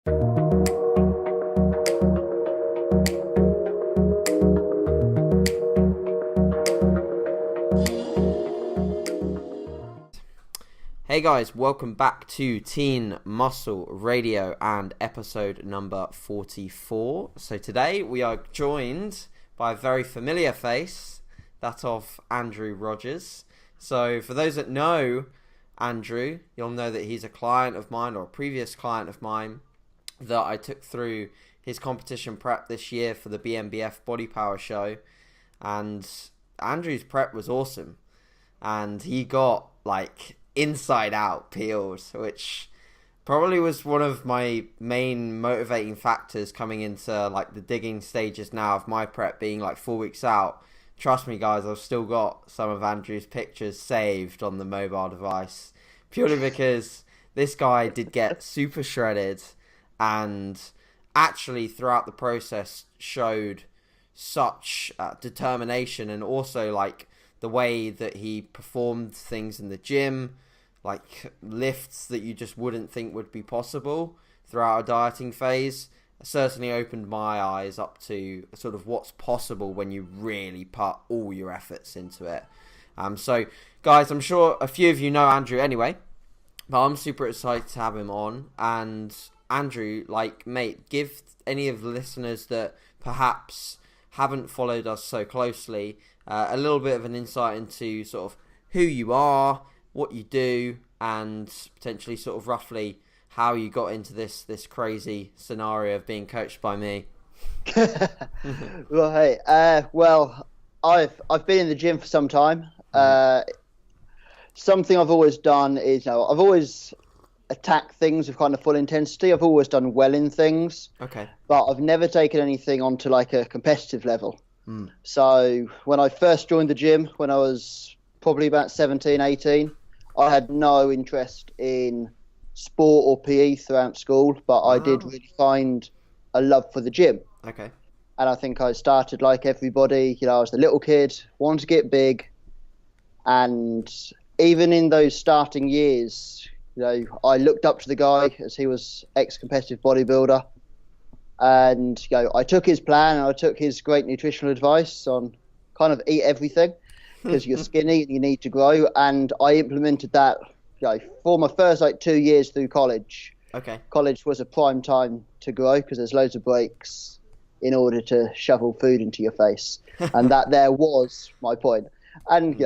Hey guys, welcome back to Teen Muscle Radio and episode number 44. So today we are joined by a very familiar face, that of Andrew Rodgers. So for those that know Andrew, you'll know that he's a client of mine, or a previous client of mine, that I took through his competition prep this year for the BMBF Body Power show. And Andrew's prep was awesome. And he got inside out peeled, which probably was one of my main motivating factors coming into the digging stages now of my prep being 4 weeks out. Trust me guys, I've still got some of Andrew's pictures saved on the mobile device, purely because this guy did get super shredded and actually throughout the process showed such determination, and also the way that he performed things in the gym, lifts that you just wouldn't think would be possible throughout a dieting phase, certainly opened my eyes up to sort of what's possible when you really put all your efforts into it. So, guys, I'm sure a few of you know Andrew anyway, but I'm super excited to have him on. And Andrew, mate, give any of the listeners that perhaps haven't followed us so closely a little bit of an insight into sort of who you are, what you do, and potentially sort of roughly how you got into this crazy scenario of being coached by me. Well, hey, I've been in the gym for some time. Something I've always done is, I've always attacked things with kind of full intensity. I've always done well in things. Okay. But I've never taken anything onto a competitive level. So when I first joined the gym, when I was probably about 17, 18, I had no interest in sport or PE throughout school, but I did really find a love for the gym. Okay. And I think I started like everybody, I was the little kid, wanted to get big. And even in those starting years, I looked up to the guy as he was ex-competitive bodybuilder. And, I took his plan and I took his great nutritional advice on kind of eat everything because you're skinny and you need to grow. And I implemented that, for my first 2 years through college. Okay. College was a prime time to grow because there's loads of breaks in order to shovel food into your face. And that there was my point. And,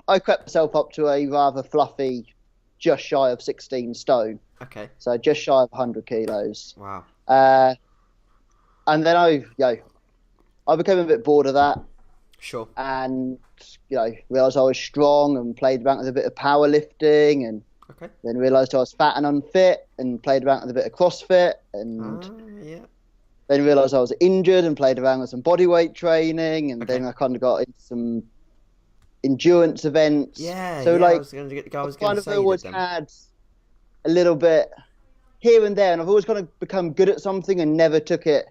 I crept myself up to a rather fluffy, just shy of 16 stone. Okay. So just shy of 100 kilos. Wow. And then I became a bit bored of that. Sure. And, realised I was strong and played around with a bit of powerlifting, and then realised I was fat and unfit and played around with a bit of CrossFit, and then realised I was injured and played around with some bodyweight training, and then I kind of got into some endurance events. Yeah, so I was going to always had a little bit here and there, and I've always kind of become good at something and never took it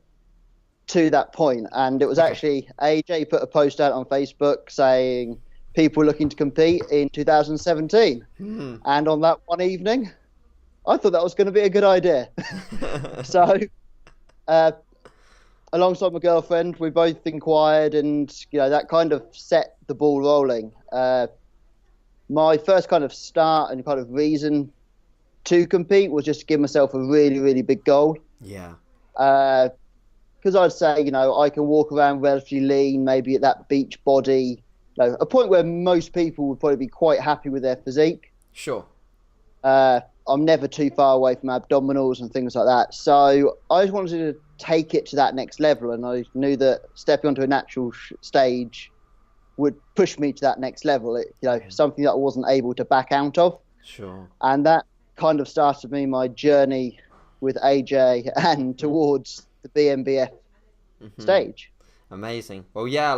to that point. And it was actually AJ put a post out on Facebook saying people looking to compete in 2017. And on that one evening, I thought that was going to be a good idea. So alongside my girlfriend, we both inquired, and that kind of set the ball rolling. My first kind of start and kind of reason to compete was just to give myself a really, really big goal. Yeah. Because I'd say, I can walk around relatively lean, maybe at that beach body, a point where most people would probably be quite happy with their physique. Sure. I'm never too far away from abdominals and things like that. So I just wanted to take it to that next level, and I knew that stepping onto a natural stage would push me to that next level. Something that I wasn't able to back out of. Sure. And that kind of started me my journey with AJ and towards the BMBF stage. Amazing. Well, yeah,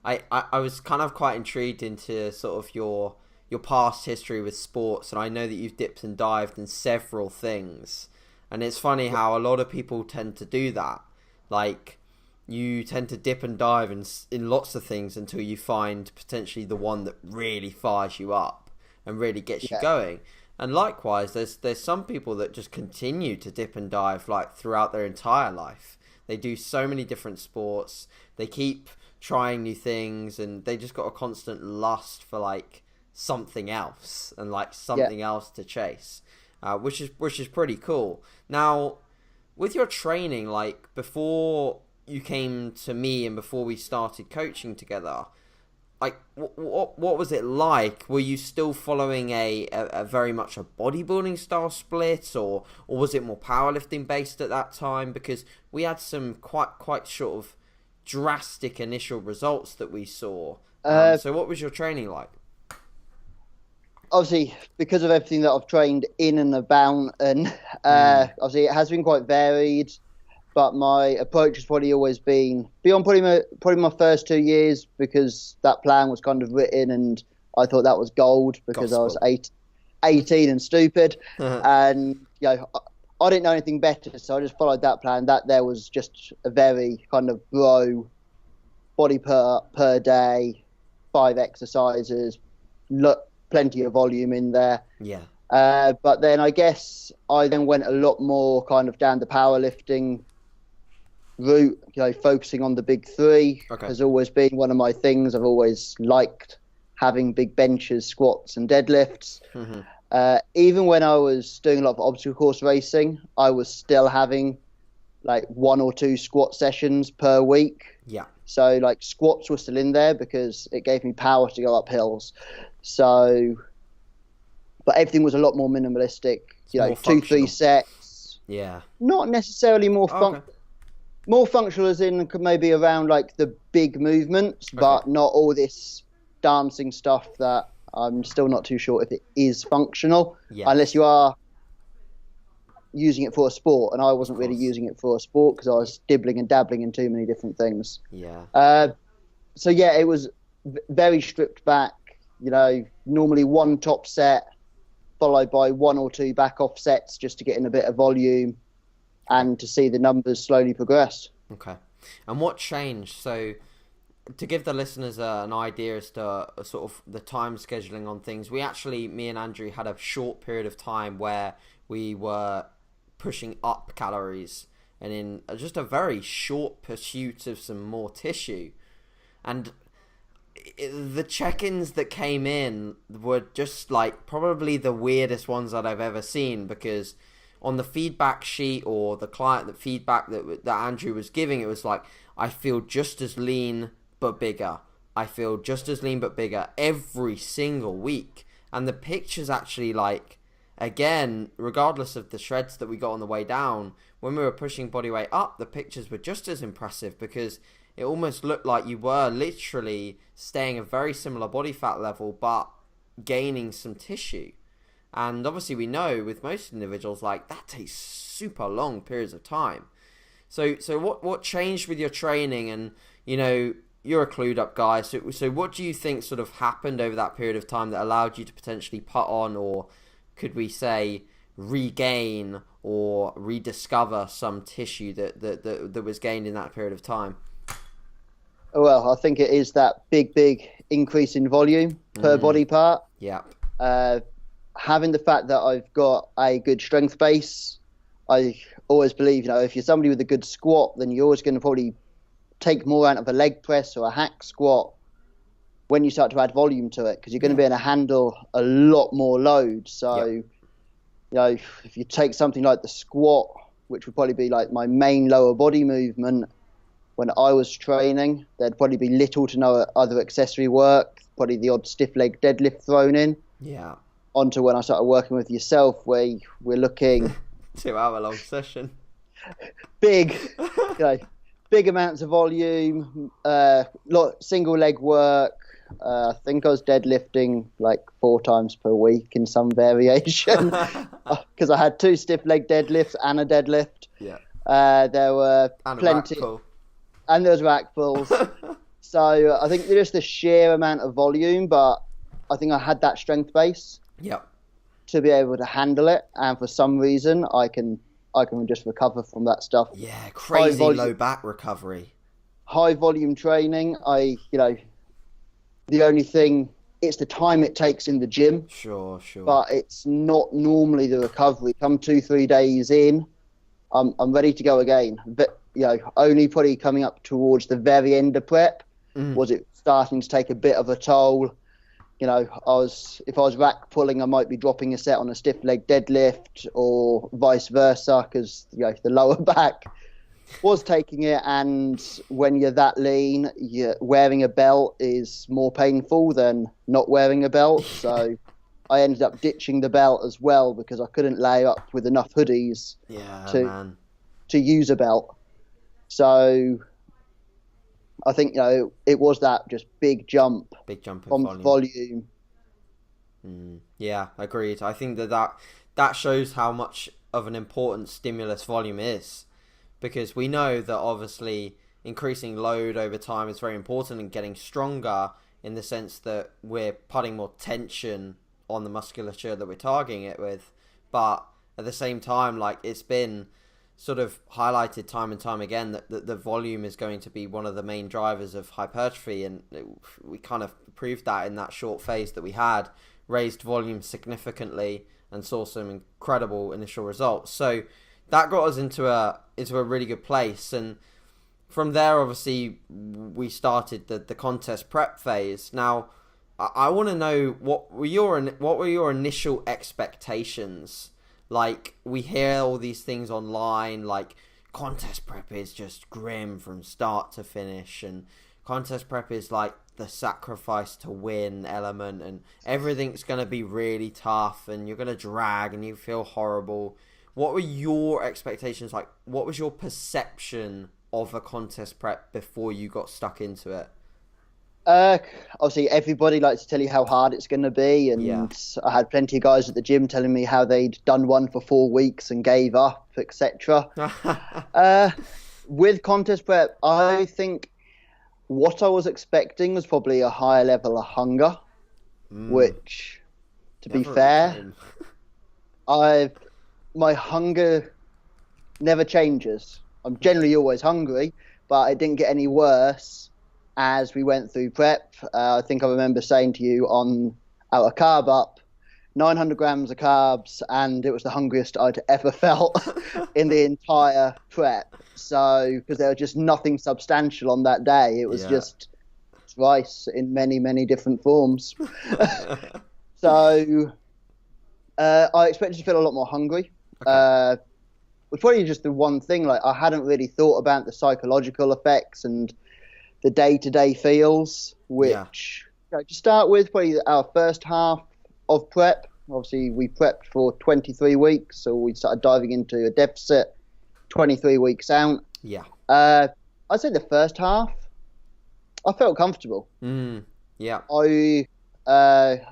I was kind of quite intrigued into sort of your past history with sports, and I know that you've dipped and dived in several things. And it's funny how a lot of people tend to do that. You tend to dip and dive in lots of things until you find potentially the one that really fires you up and really gets you going. And likewise, there's some people that just continue to dip and dive like throughout their entire life. They do so many different sports. They keep trying new things, and they just got a constant lust for like something else and like something else to chase, which is pretty cool. Now, with your training, like before you came to me and before we started coaching together, like what was it like? Were you still following a very much a bodybuilding style split, or was it more powerlifting based at that time? Because we had some quite sort of drastic initial results that we saw. So what was your training like? Obviously, because of everything that I've trained in and about, and obviously it has been quite varied, but my approach has probably always been beyond probably my first 2 years, because that plan was kind of written and I thought that was gold, because Gospel. I was 18 and stupid. And I didn't know anything better, so I just followed that plan. That there was just a very kind of bro body per day, 5 exercises, plenty of volume in there. Yeah. But then I guess I then went a lot more kind of down the powerlifting route, focusing on the big three. Has always been one of my things. I've always liked having big benches, squats and deadlifts. Even when I was doing a lot of obstacle course racing, I was still having like 1 or 2 squat sessions per week. Yeah. So like squats were still in there because it gave me power to go up hills. So, but everything was a lot more minimalistic. 2-3 sets. Yeah. Not necessarily more more functional, as in maybe around like the big movements, but not all this dancing stuff that I'm still not too sure if it is functional, unless you are using it for a sport. And I wasn't really using it for a sport because I was dibbling and dabbling in too many different things. Yeah. So yeah, it was very stripped back. Normally 1 top set followed by 1 or 2 back off sets, just to get in a bit of volume and to see the numbers slowly progress. Okay. And what changed? So to give the listeners an idea as to sort of the time scheduling on things, me and Andrew had a short period of time where we were pushing up calories and in just a very short pursuit of some more tissue. And the check-ins that came in were just like probably the weirdest ones that I've ever seen, because on the feedback sheet or the client feedback that Andrew was giving, it was like, I feel just as lean but bigger. I feel just as lean but bigger every single week. And the pictures actually, like, again, regardless of the shreds that we got on the way down, when we were pushing body weight up, the pictures were just as impressive, because it almost looked like you were literally staying a very similar body fat level but gaining some tissue. And obviously we know with most individuals, like, that takes super long periods of time. So what changed with your training? And, you're a clued up guy. So what do you think sort of happened over that period of time that allowed you to potentially put on, or could we say regain or rediscover some tissue that was gained in that period of time? Well, I think it is that big increase in volume per body part. Yeah. Having the fact that I've got a good strength base, I always believe, if you're somebody with a good squat, then you're always going to probably take more out of a leg press or a hack squat when you start to add volume to it, because you're going to be able to handle a lot more load. So, if you take something like the squat, which would probably be like my main lower body movement, when I was training, there'd probably be little to no other accessory work, probably the odd stiff leg deadlift thrown in. Yeah. Onto when I started working with yourself, where we're looking 2 hour long session, big amounts of volume, single leg work. I think I was deadlifting like 4 times per week in some variation, because I had 2 stiff leg deadlifts and a deadlift. Yeah. There were plenty, and there was rack pulls. So I think just the sheer amount of volume, but I think I had that strength base. Yep. To be able to handle it, and for some reason I can just recover from that stuff. Yeah, crazy low back recovery. High volume training. The only thing it's the time it takes in the gym. Sure. But it's not normally the recovery. Come 2-3 days in, I'm ready to go again. But only probably coming up towards the very end of prep was it starting to take a bit of a toll. If I was rack pulling, I might be dropping a set on a stiff leg deadlift, or vice versa, because the lower back was taking it. And when you're that lean, wearing a belt is more painful than not wearing a belt. So I ended up ditching the belt as well, because I couldn't layer up with enough hoodies to use a belt. So I think it was that just big jump in volume. Yeah, agreed. I think that shows how much of an important stimulus volume is, because we know that obviously increasing load over time is very important and getting stronger, in the sense that we're putting more tension on the musculature that we're targeting it with. But at the same time, like, it's been sort of highlighted time and time again that the volume is going to be one of the main drivers of hypertrophy, and we kind of proved that in that short phase that we had, raised volume significantly and saw some incredible initial results. So that got us into a really good place, and from there obviously we started the contest prep phase. Now I want to know, what were your initial expectations? Like, we hear all these things online, like contest prep is just grim from start to finish, and contest prep is like the sacrifice to win element, and everything's going to be really tough, and you're going to drag and you feel horrible. What were your expectations like? What was your perception of a contest prep before you got stuck into it? Obviously everybody likes to tell you how hard it's going to be, and I had plenty of guys at the gym telling me how they'd done one for 4 weeks and gave up, etc. With contest prep, I think what I was expecting was probably a higher level of hunger, which, to be fair, my hunger never changes. I'm generally always hungry, but it didn't get any worse as we went through prep. I think I remember saying to you on our carb up, 900 grams of carbs, and it was the hungriest I'd ever felt in the entire prep. So, because there was just nothing substantial on that day. It was just rice in many, many different forms. So, I expected to feel a lot more hungry. Okay. Was probably just the one thing, like, I hadn't really thought about the psychological effects and the day-to-day feels, which, to start with, probably our first half of prep, obviously we prepped for 23 weeks, so we started diving into a deficit 23 weeks out. I'd say the first half, I felt comfortable. I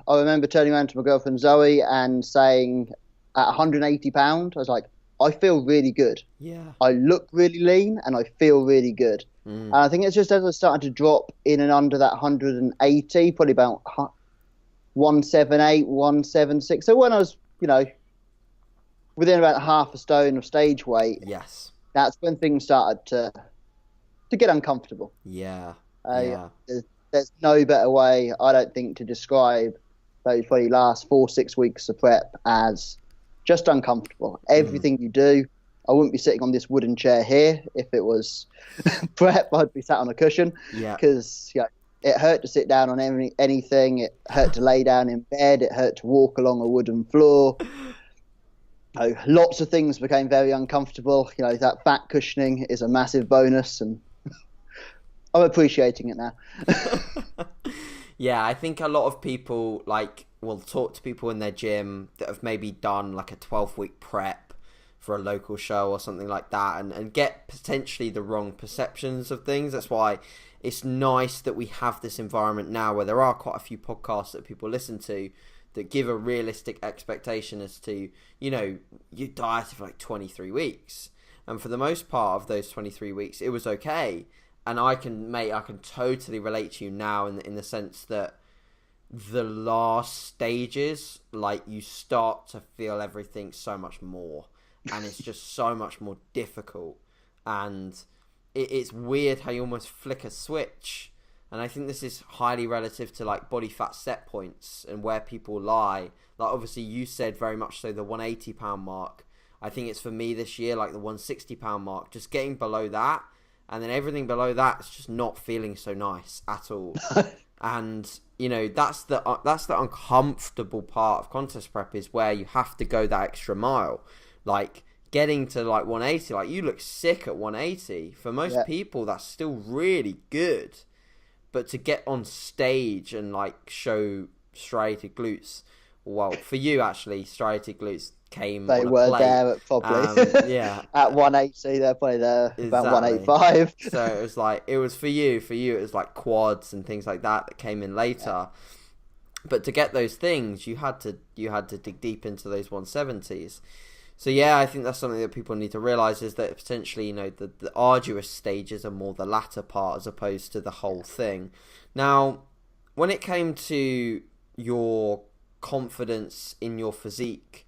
remember turning around to my girlfriend Zoe and saying, at 180 pounds, I was like, I feel really good. I look really lean and I feel really good. And I think it's just as I started to drop in and under that 180, probably about 178, 176. So when I was, within about half a stone of stage weight, that's when things started to get uncomfortable. There's no better way, I don't think, to describe those probably last 4-6 weeks of prep as just uncomfortable. Everything you do, I wouldn't be sitting on this wooden chair here if it was prep. I'd be sat on a cushion, because it hurt to sit down on anything. It hurt to lay down in bed. It hurt to walk along a wooden floor. Lots of things became very uncomfortable. That back cushioning is a massive bonus, and I'm appreciating it now. I think a lot of people will talk to people in their gym that have maybe done like a 12-week prep for a local show or something like that, and get potentially the wrong perceptions of things. That's why it's nice that we have this environment now where there are quite a few podcasts that people listen to that give a realistic expectation as to, you dieted for like 23 weeks. And for the most part of those 23 weeks, it was okay. And I can totally relate to you now in the sense that the last stages, like, you start to feel everything so much more, and it's just so much more difficult. And it's weird how you almost flick a switch, and I think this is highly relative to like body fat set points and where people lie. Like obviously you said very much so the 180 pound mark. I think it's for me this year like the 160 pound mark, just getting below that, and then everything below that is just not feeling so nice at all. And you know, that's the uncomfortable part of contest prep, is where you have to go that extra mile. Like getting to like 180, like you look sick at 180. For most people, that's still really good. But to get on stage and like show striated glutes, well, for you actually, striated glutes came. They on a were plate. there at probably at 180. They're probably there about 185. So it was like, it was for you. For you, it was like quads and things like that came in later. Yeah. But to get those things, you had to dig deep into those 170s. So yeah, I think that's something that people need to realize, is that potentially, you know, the arduous stages are more the latter part as opposed to the whole thing. Now, when it came to your confidence in your physique,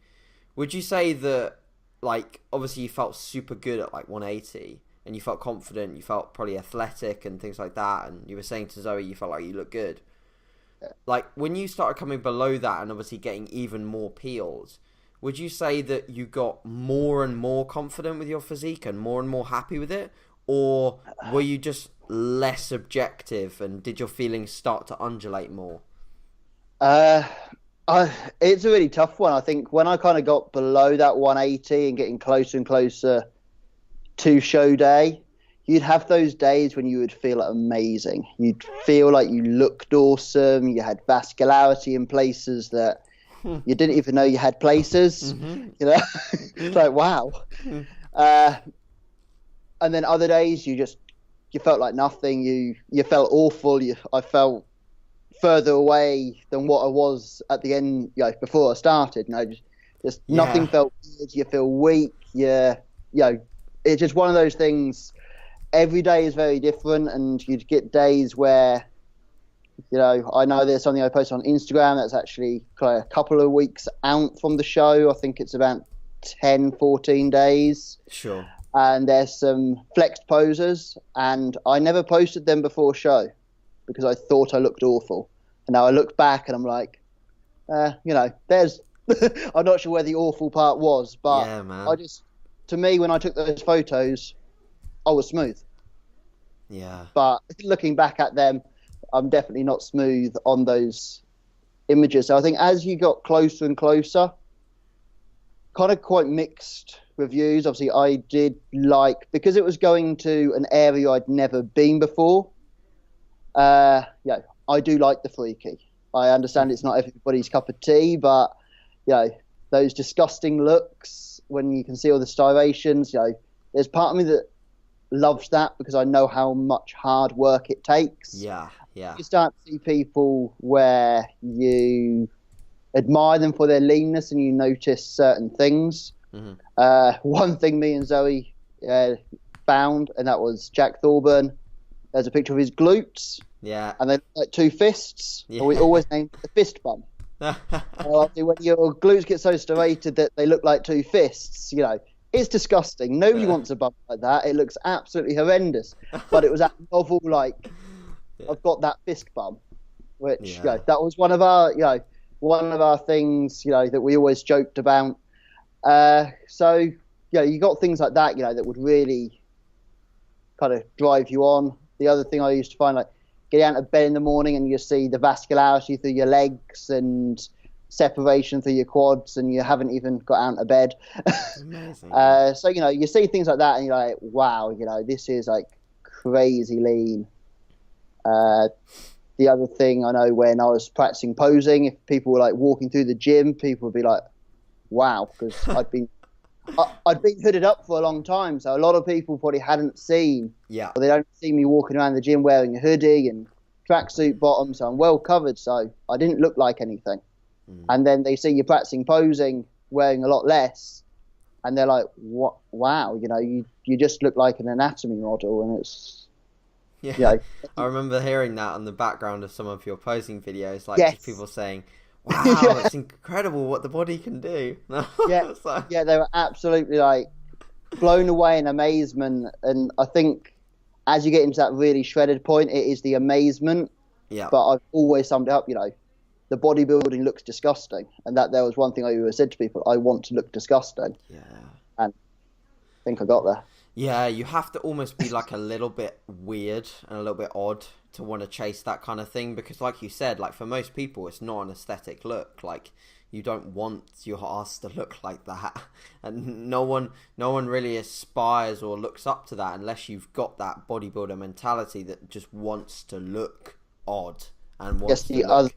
would you say that, like, obviously you felt super good at like 180 and you felt confident, you felt probably athletic and things like that, and you were saying to Zoe you felt like you looked good. Like when you started coming below that and obviously getting even more peels, would you say that you got more and more confident with your physique and more happy with it? Or were you just less objective, and did your feelings start to undulate more? It's a really tough one. I think when I kind of got below that 180 and getting closer and closer to show day, you'd have those days when you would feel amazing. You'd feel like you looked awesome. You had vascularity in places that you didn't even know you had places. Mm-hmm. You know, it's like, wow. And then other days you felt like nothing. You felt awful. I felt further away than what I was at the end, you know, before I started. You know, just nothing felt good. You feel weak. You know, it's just one of those things. Every day is very different, and you'd get days where, you know there's something I posted on Instagram that's actually a couple of weeks out from the show. I think it's about 10, 14 days. Sure. And there's some flexed poses, and I never posted them before show because I thought I looked awful. And now I look back and I'm like, you know, there's, I'm not sure where the awful part was, but yeah, man. To me, when I took those photos, I was smooth. Yeah. But looking back at them, I'm definitely not smooth on those images. So I think as you got closer and closer, kind of quite mixed reviews. Obviously, I did like, because it was going to an area I'd never been before. Yeah, I do like the freaky. I understand it's not everybody's cup of tea, but you know, those disgusting looks when you can see all the striations. You know, there's part of me that loves that because I know how much hard work it takes. Yeah. You start to see people where you admire them for their leanness and you notice certain things. Mm-hmm. One thing me and Zoe found, and that was Jack Thorburn. There's a picture of his glutes. Yeah. And they look like two fists. Yeah. And we always named it the fist bump. When your glutes get so striated that they look like two fists, you know, it's disgusting. Nobody wants a bump like that. It looks absolutely horrendous. But it was that novel, like, I've got that fist bump, which, you know, that was one of our things, you know, that we always joked about. So, you know, you got things like that, you know, that would really kind of drive you on. The other thing I used to find, like, getting out of bed in the morning and you see the vascularity through your legs and separation through your quads, and you haven't even got out of bed. Amazing. So, you know, you see things like that and you're like, wow, you know, this is like crazy lean. The other thing I know, when I was practicing posing, if people were like walking through the gym, people would be like, wow, because I'd been hooded up for a long time. So a lot of people probably hadn't seen, or they don't see me walking around the gym wearing a hoodie and tracksuit bottom. So I'm well covered. So I didn't look like anything. And then they see you practicing posing wearing a lot less, and they're like, "What? Wow! You know, you just look like an anatomy model." And it's I I remember hearing that on the background of some of your posing videos, like just people saying, "Wow, it's incredible what the body can do." They were absolutely like blown away in amazement. And I think as you get into that really shredded point, it is the amazement. Yeah. But I've always summed it up, the bodybuilding looks disgusting. And that there was one thing I always said to people, I want to look disgusting. Yeah. And I think I got there. Yeah, you have to almost be like a little bit weird and a little bit odd to want to chase that kind of thing, because like you said, like for most people it's not an aesthetic look. Like you don't want your ass to look like that, and no one really aspires or looks up to that unless you've got that bodybuilder mentality that just wants to look odd and wants to look.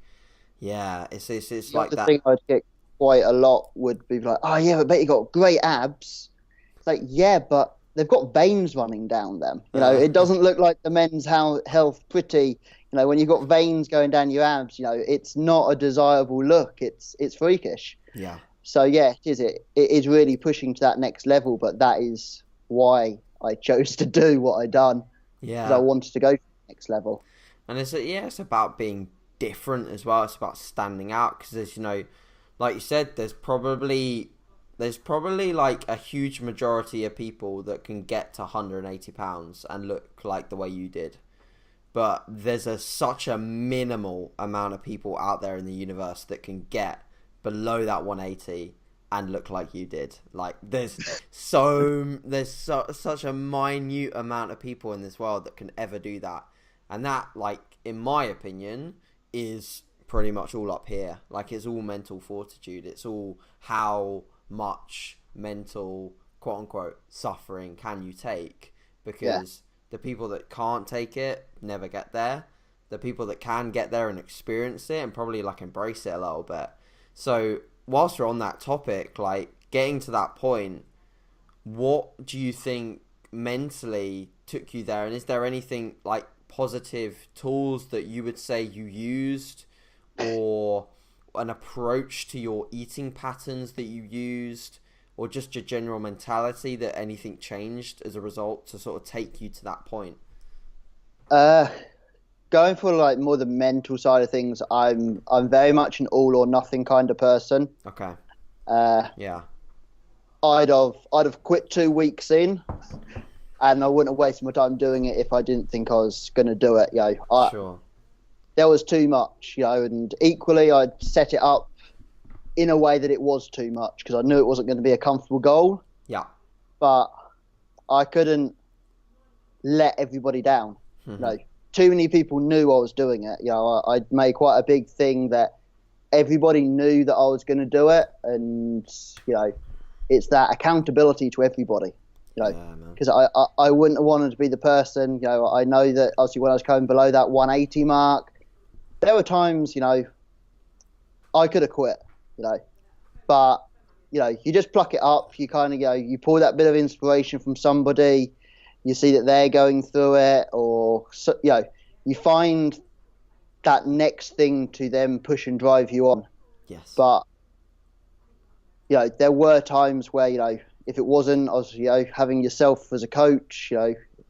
Yeah, it's like that. The thing I'd get quite a lot would be like, oh yeah, but you got great abs. It's like, yeah, but they've got veins running down them. It doesn't look like the Men's Health pretty. When you've got veins going down your abs, it's not a desirable look. It's freakish. Yeah. So yeah, it is really pushing to that next level. But that is why I chose to do what I done. Yeah. Because I wanted to go to the next level. And it's about being different as well. It's about standing out, because there's, like you said, there's probably like a huge majority of people that can get to 180 pounds and look like the way you did. But there's such a minimal amount of people out there in the universe that can get below that 180 and look like you did. Like there's such a minute amount of people in this world that can ever do that. And that, like, in my opinion, is pretty much all up here. Like, it's all mental fortitude. It's all how much mental, quote unquote, suffering can you take, because the people that can't take it never get there. The people that can get there and experience it and probably like embrace it a little bit. So whilst we're on that topic, like getting to that point, what do you think mentally took you there? And is there anything like positive tools that you would say you used, or an approach to your eating patterns that you used, or just your general mentality that anything changed as a result to sort of take you to that point? Going for like more the mental side of things, I'm very much an all or nothing kind of person. Okay. Yeah. I'd have quit 2 weeks in, and I wouldn't have wasted my time doing it if I didn't think I was going to do it. Sure. There was too much, and equally I'd set it up in a way that it was too much because I knew it wasn't going to be a comfortable goal. Yeah. But I couldn't let everybody down. Too many people knew I was doing it. I'd made quite a big thing that everybody knew that I was going to do it, and it's that accountability to everybody. Because I wouldn't have wanted to be the person. I know that obviously when I was coming below that 180 mark, there were times I could have quit. But you just pluck it up. You kind of you pull that bit of inspiration from somebody. You see that they're going through it, or you find that next thing to them push and drive you on. Yes. But there were times where if it wasn't, obviously having yourself as a coach,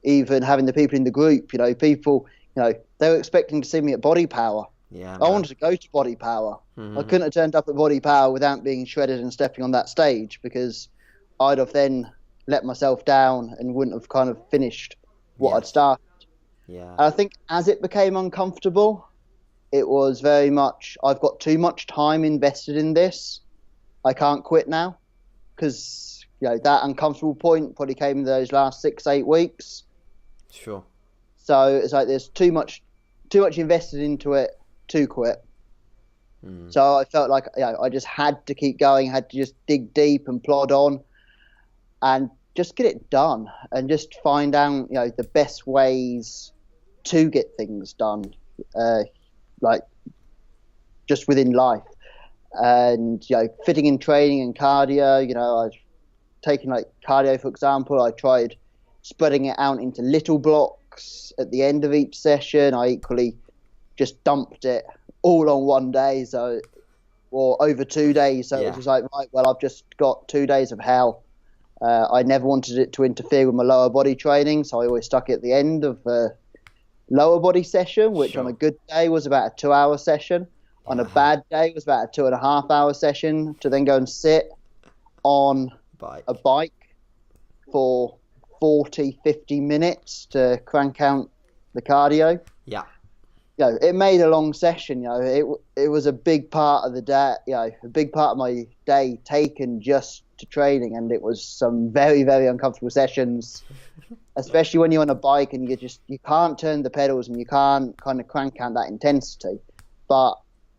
even having the people in the group, people, they were expecting to see me at Body Power. Yeah. I wanted to go to Body Power. Mm-hmm. I couldn't have turned up at Body Power without being shredded and stepping on that stage, because I'd have then let myself down and wouldn't have kind of finished what I'd started. Yeah. And I think as it became uncomfortable, it was very much, I've got too much time invested in this. I can't quit now, because that uncomfortable point probably came in those last 6-8 weeks. Sure. So it's like there's too much invested into it to quit. So I felt like I just had to keep going, had to just dig deep and plod on and just get it done, and just find out the best ways to get things done, like just within life. And fitting in training and cardio, I was taking like cardio for example. I tried spreading it out into little blocks at the end of each session. I equally just dumped it all on one day, or over 2 days. So it was just like, right, well, I've just got 2 days of hell. I never wanted it to interfere with my lower body training, so I always stuck it at the end of a lower body session, which on a good day was about a 2-hour session. On a bad day was about a 2.5-hour session, to then go and sit on a bike for 40, 50 minutes to crank out the cardio. Yeah. It made a long session. It was a big part of the day. A big part of my day taken just to training, and it was some very, very uncomfortable sessions, especially when you're on a bike and you can't turn the pedals and you can't kind of crank out that intensity. But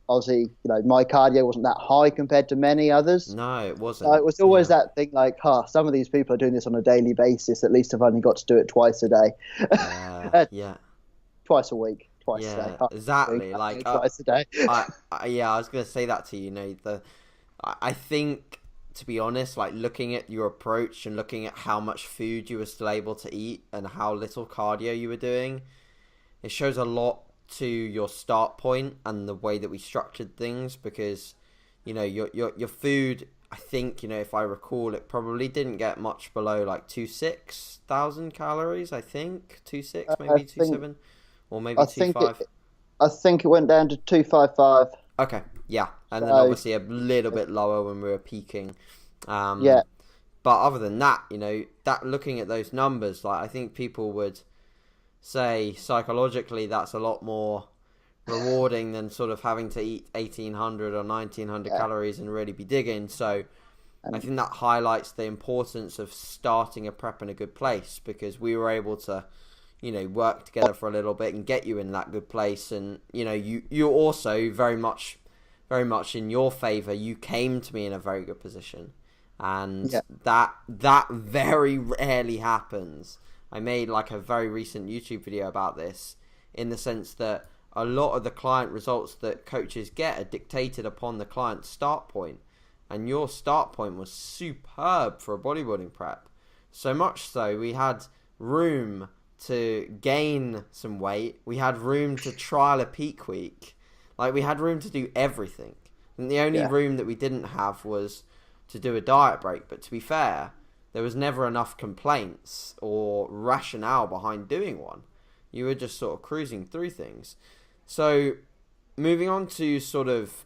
obviously, my cardio wasn't that high compared to many others. No, it wasn't. So it was always that thing like, some of these people are doing this on a daily basis. At least I've only got to do it twice a day. Yeah. Twice a week. Twice a day. Exactly. Like twice a day. I was going to say that to you. I think, to be honest, like looking at your approach and looking at how much food you were still able to eat and how little cardio you were doing, it shows a lot to your start point and the way that we structured things, because your food, I think, if I recall, it probably didn't get much below like 26,000 calories. I think 26, maybe 27, or maybe 25. I think it went down to 255. Okay, yeah, and then obviously a little bit lower when we were peaking. But other than that, that looking at those numbers, like I think people would say psychologically that's a lot more rewarding than sort of having to eat 1,800 or 1,900 calories and really be digging. So I think that highlights the importance of starting a prep in a good place, because we were able to, work together for a little bit and get you in that good place. And, you also very much in your favor, you came to me in a very good position. And that very rarely happens. I made like a very recent YouTube video about this, in the sense that a lot of the client results that coaches get are dictated upon the client's start point. And your start point was superb for a bodybuilding prep. So much so, we had room to gain some weight. We had room to trial a peak week. Like, we had room to do everything. And the only room that we didn't have was to do a diet break. But to be fair, there was never enough complaints or rationale behind doing one. You were just sort of cruising through things. So, moving on to sort of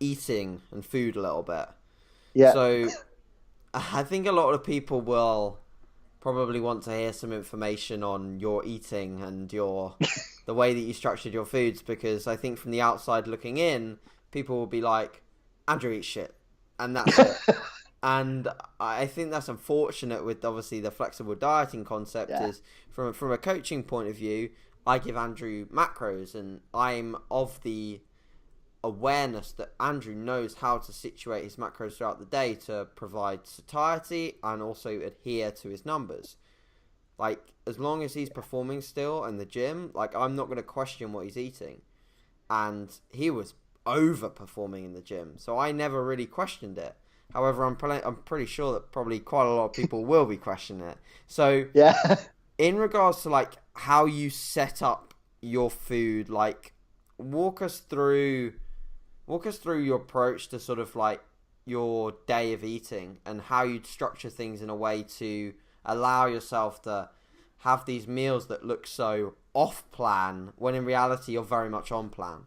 eating and food a little bit. Yeah. So, I think a lot of people will probably want to hear some information on your eating and the way that you structured your foods, because I think from the outside looking in, people will be like, Andrew eats shit, and that's it. And I think that's unfortunate with obviously the flexible dieting concept. Is from a coaching point of view, I give Andrew macros, and I'm of the awareness that Andrew knows how to situate his macros throughout the day to provide satiety and also adhere to his numbers. Like, as long as he's performing still in the gym, like, I'm not going to question what he's eating. And he was overperforming in the gym, so I never really questioned it. However, I'm pretty sure that probably quite a lot of people will be questioning it. So, in regards to like how you set up your food, like walk us through your approach to sort of like your day of eating and how you'd structure things in a way to allow yourself to have these meals that look so off plan when in reality you're very much on plan.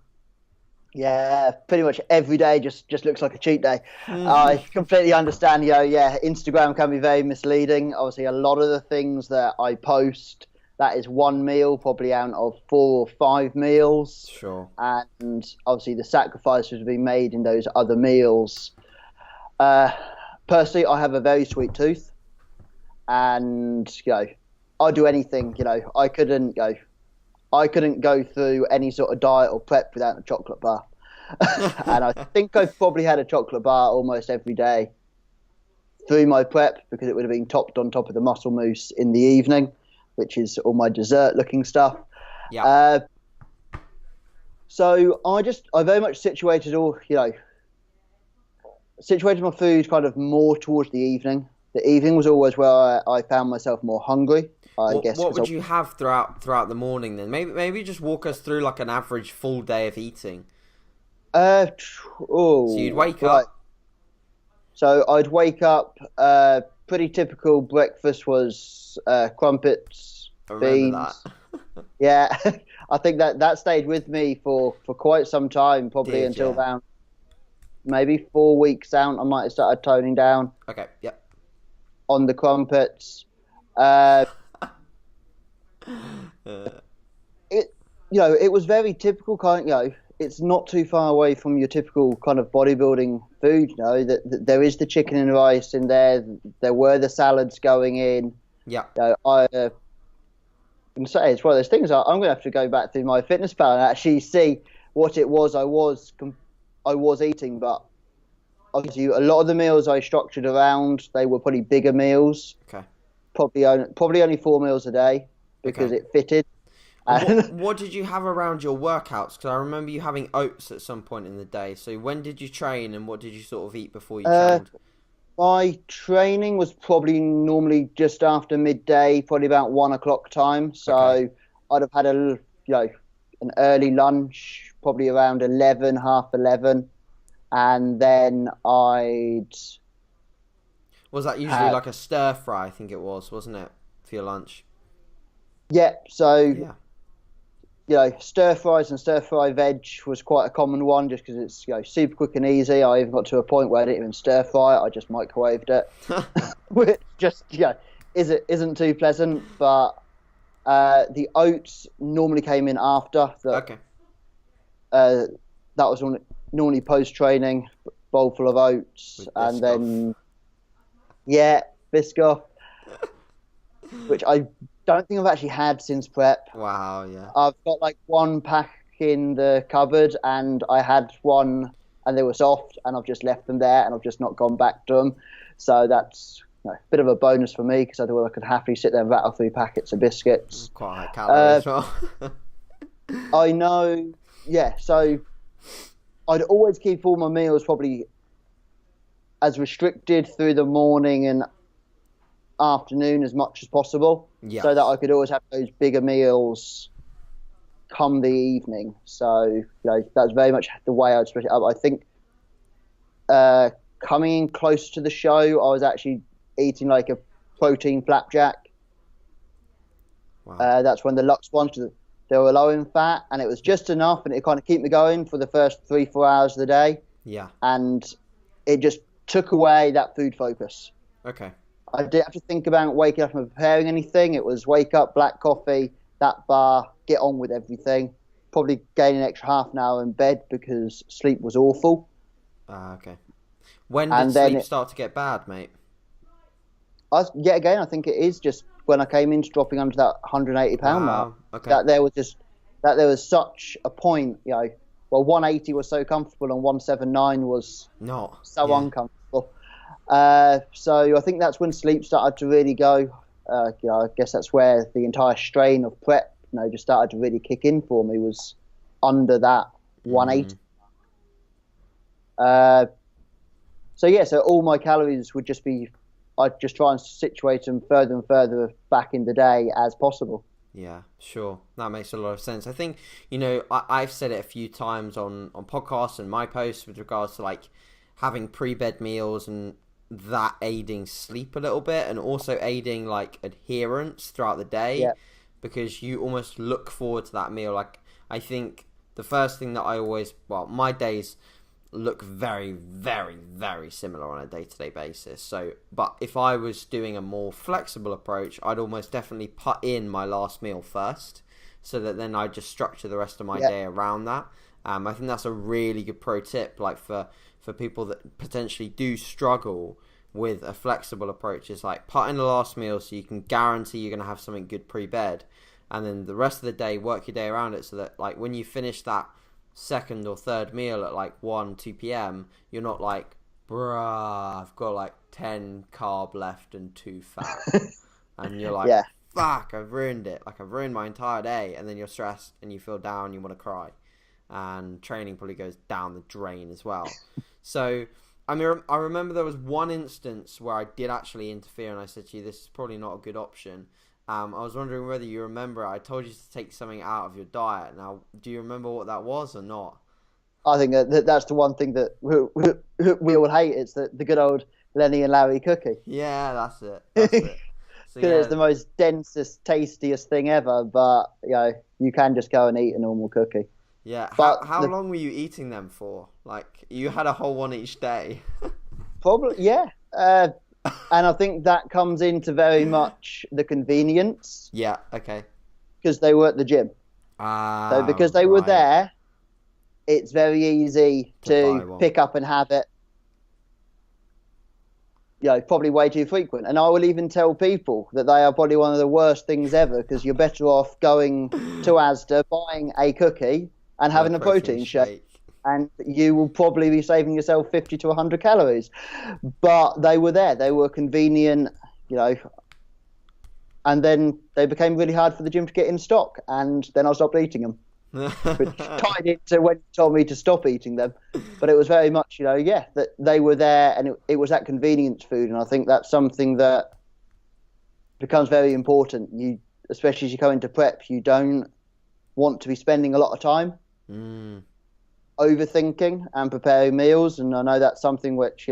Yeah, pretty much every day just looks like a cheat day. I completely understand. Instagram can be very misleading. Obviously, a lot of the things that I post, that is one meal, probably out of 4 or 5 meals. Sure. And obviously, the sacrifices have been made in those other meals. Personally, I have a very sweet tooth, and I'll do anything. I couldn't go through any sort of diet or prep without a chocolate bar. And I think I've probably had a chocolate bar almost every day through my prep, because it would have been topped on top of the muscle mousse in the evening, which is all my dessert looking stuff. Yeah. So I very much situated my food kind of more towards the evening. The evening was always where I found myself more hungry. What would you have throughout the morning then? Maybe just walk us through like an average full day of eating. So you'd wake up. So I'd wake up. Pretty typical breakfast was crumpets, beans. Yeah, I think that stayed with me for quite some time, probably until around maybe 4 weeks out. I might have started toning down. Okay. Yep. On the crumpets. Uh, Uh, it was very typical kind. It's not too far away from your typical kind of bodybuilding food. That there is the chicken and rice in there. There were the salads going in. yeah. I can say it's one of those things. I'm going to have to go back through my fitness pal and actually see what it was I was eating. But obviously, a lot of the meals I structured around, they were probably bigger meals. Okay. Probably only 4 meals a day because it fitted. What did you have around your workouts? Because I remember you having oats at some point in the day. So when did you train, and what did you sort of eat before you trained? My training was probably normally just after midday, probably about 1 o'clock time. So I'd have had an early lunch, probably around 11, half 11, and then I'd. Was that usually like a stir fry? I think it was, wasn't it, for your lunch? Yeah. So. Yeah. Stir fries and stir fry veg was quite a common one just because it's super quick and easy. I even got to a point where I didn't even stir fry it. I just microwaved it, which just isn't too pleasant. But the oats normally came in after. Okay. That was normally post training, bowl full of oats, and then Biscoff, which I don't think I've actually had since prep. Wow, yeah. I've got like 1 pack in the cupboard, and I had one, and they were soft, and I've just left them there, and I've just not gone back to them. So that's a bit of a bonus for me because otherwise I could happily sit there and rattle 3 packets of biscuits. Quite high calorie as well. I know, yeah. So I'd always keep all my meals probably as restricted through the morning and afternoon as much as possible, so that I could always have those bigger meals come the evening. So that's very much the way I'd split it up. I think coming in close to the show, I was actually eating like a protein flapjack. Wow. That's when the Lux ones, they were low in fat, and it was just enough, and it kind of kept me going for the first 3-4 hours of the day. Yeah. And it just took away that food focus. Okay. I didn't have to think about waking up and preparing anything. It was wake up, black coffee, that bar, get on with everything. Probably gain an extra half an hour in bed because sleep was awful. Okay. When did sleep start to get bad, mate? I think it is just when I came in dropping under that 180 pound mark. Okay. That there was such a point, 180 was so comfortable and 179 was uncomfortable. So I think that's when sleep started to really go. I guess that's where the entire strain of prep, just started to really kick in for me, was under that 180. So all my calories would just be, I'd just try and situate them further and further back in the day as possible. Yeah, sure. That makes a lot of sense. I think, I've said it a few times on podcasts and my posts with regards to like having pre-bed meals and that aiding sleep a little bit, and also aiding like adherence throughout the day, because you almost look forward to that meal. Like, I think the first thing that my days look very, very, very similar on a day-to-day basis. So, but if I was doing a more flexible approach, I'd almost definitely put in my last meal first, so that then I just structure the rest of my day around that. I think that's a really good pro tip, like for people that potentially do struggle with a flexible approach, is like put in the last meal so you can guarantee you're going to have something good pre-bed, and then the rest of the day work your day around it, so that like when you finish that second or third meal at like 2 p.m, you're not like, bruh, I've got like 10 carb left and 2 fat. And you're like, fuck, I've ruined it. Like, I've ruined my entire day. And then you're stressed and you feel down, you want to cry. And training probably goes down the drain as well. So, I mean, I remember there was one instance where I did actually interfere and I said to you, this is probably not a good option. I was wondering whether you remember, I told you to take something out of your diet. Now, do you remember what that was or not? I think that's the one thing that we all hate. It's the good old Lenny and Larry cookie. Yeah, that's it. That's it. So, it's the most densest, tastiest thing ever, but you can just go and eat a normal cookie. Yeah. How long were you eating them for? Like, you had a whole one each day? Probably, yeah. And I think that comes into very much the convenience Yeah, okay. because they were at the gym. So Ah, because they were right. there, it's very easy To buy to one. pick up and have it, probably way too frequent. And I will even tell people that they are probably one of the worst things ever because you're better off going to Asda, buying a cookie and And a having a protein protein shake. shake. And you will probably be saving yourself 50 to 100 calories. But they were there. They were convenient, and then they became really hard for the gym to get in stock. And then I stopped eating them, which tied into when you told me to stop eating them. But it was very much, that they were there and it was that convenience food. And I think that's something that becomes very important. Especially as you go into prep, you don't want to be spending a lot of time overthinking and preparing meals. And I know that's something which,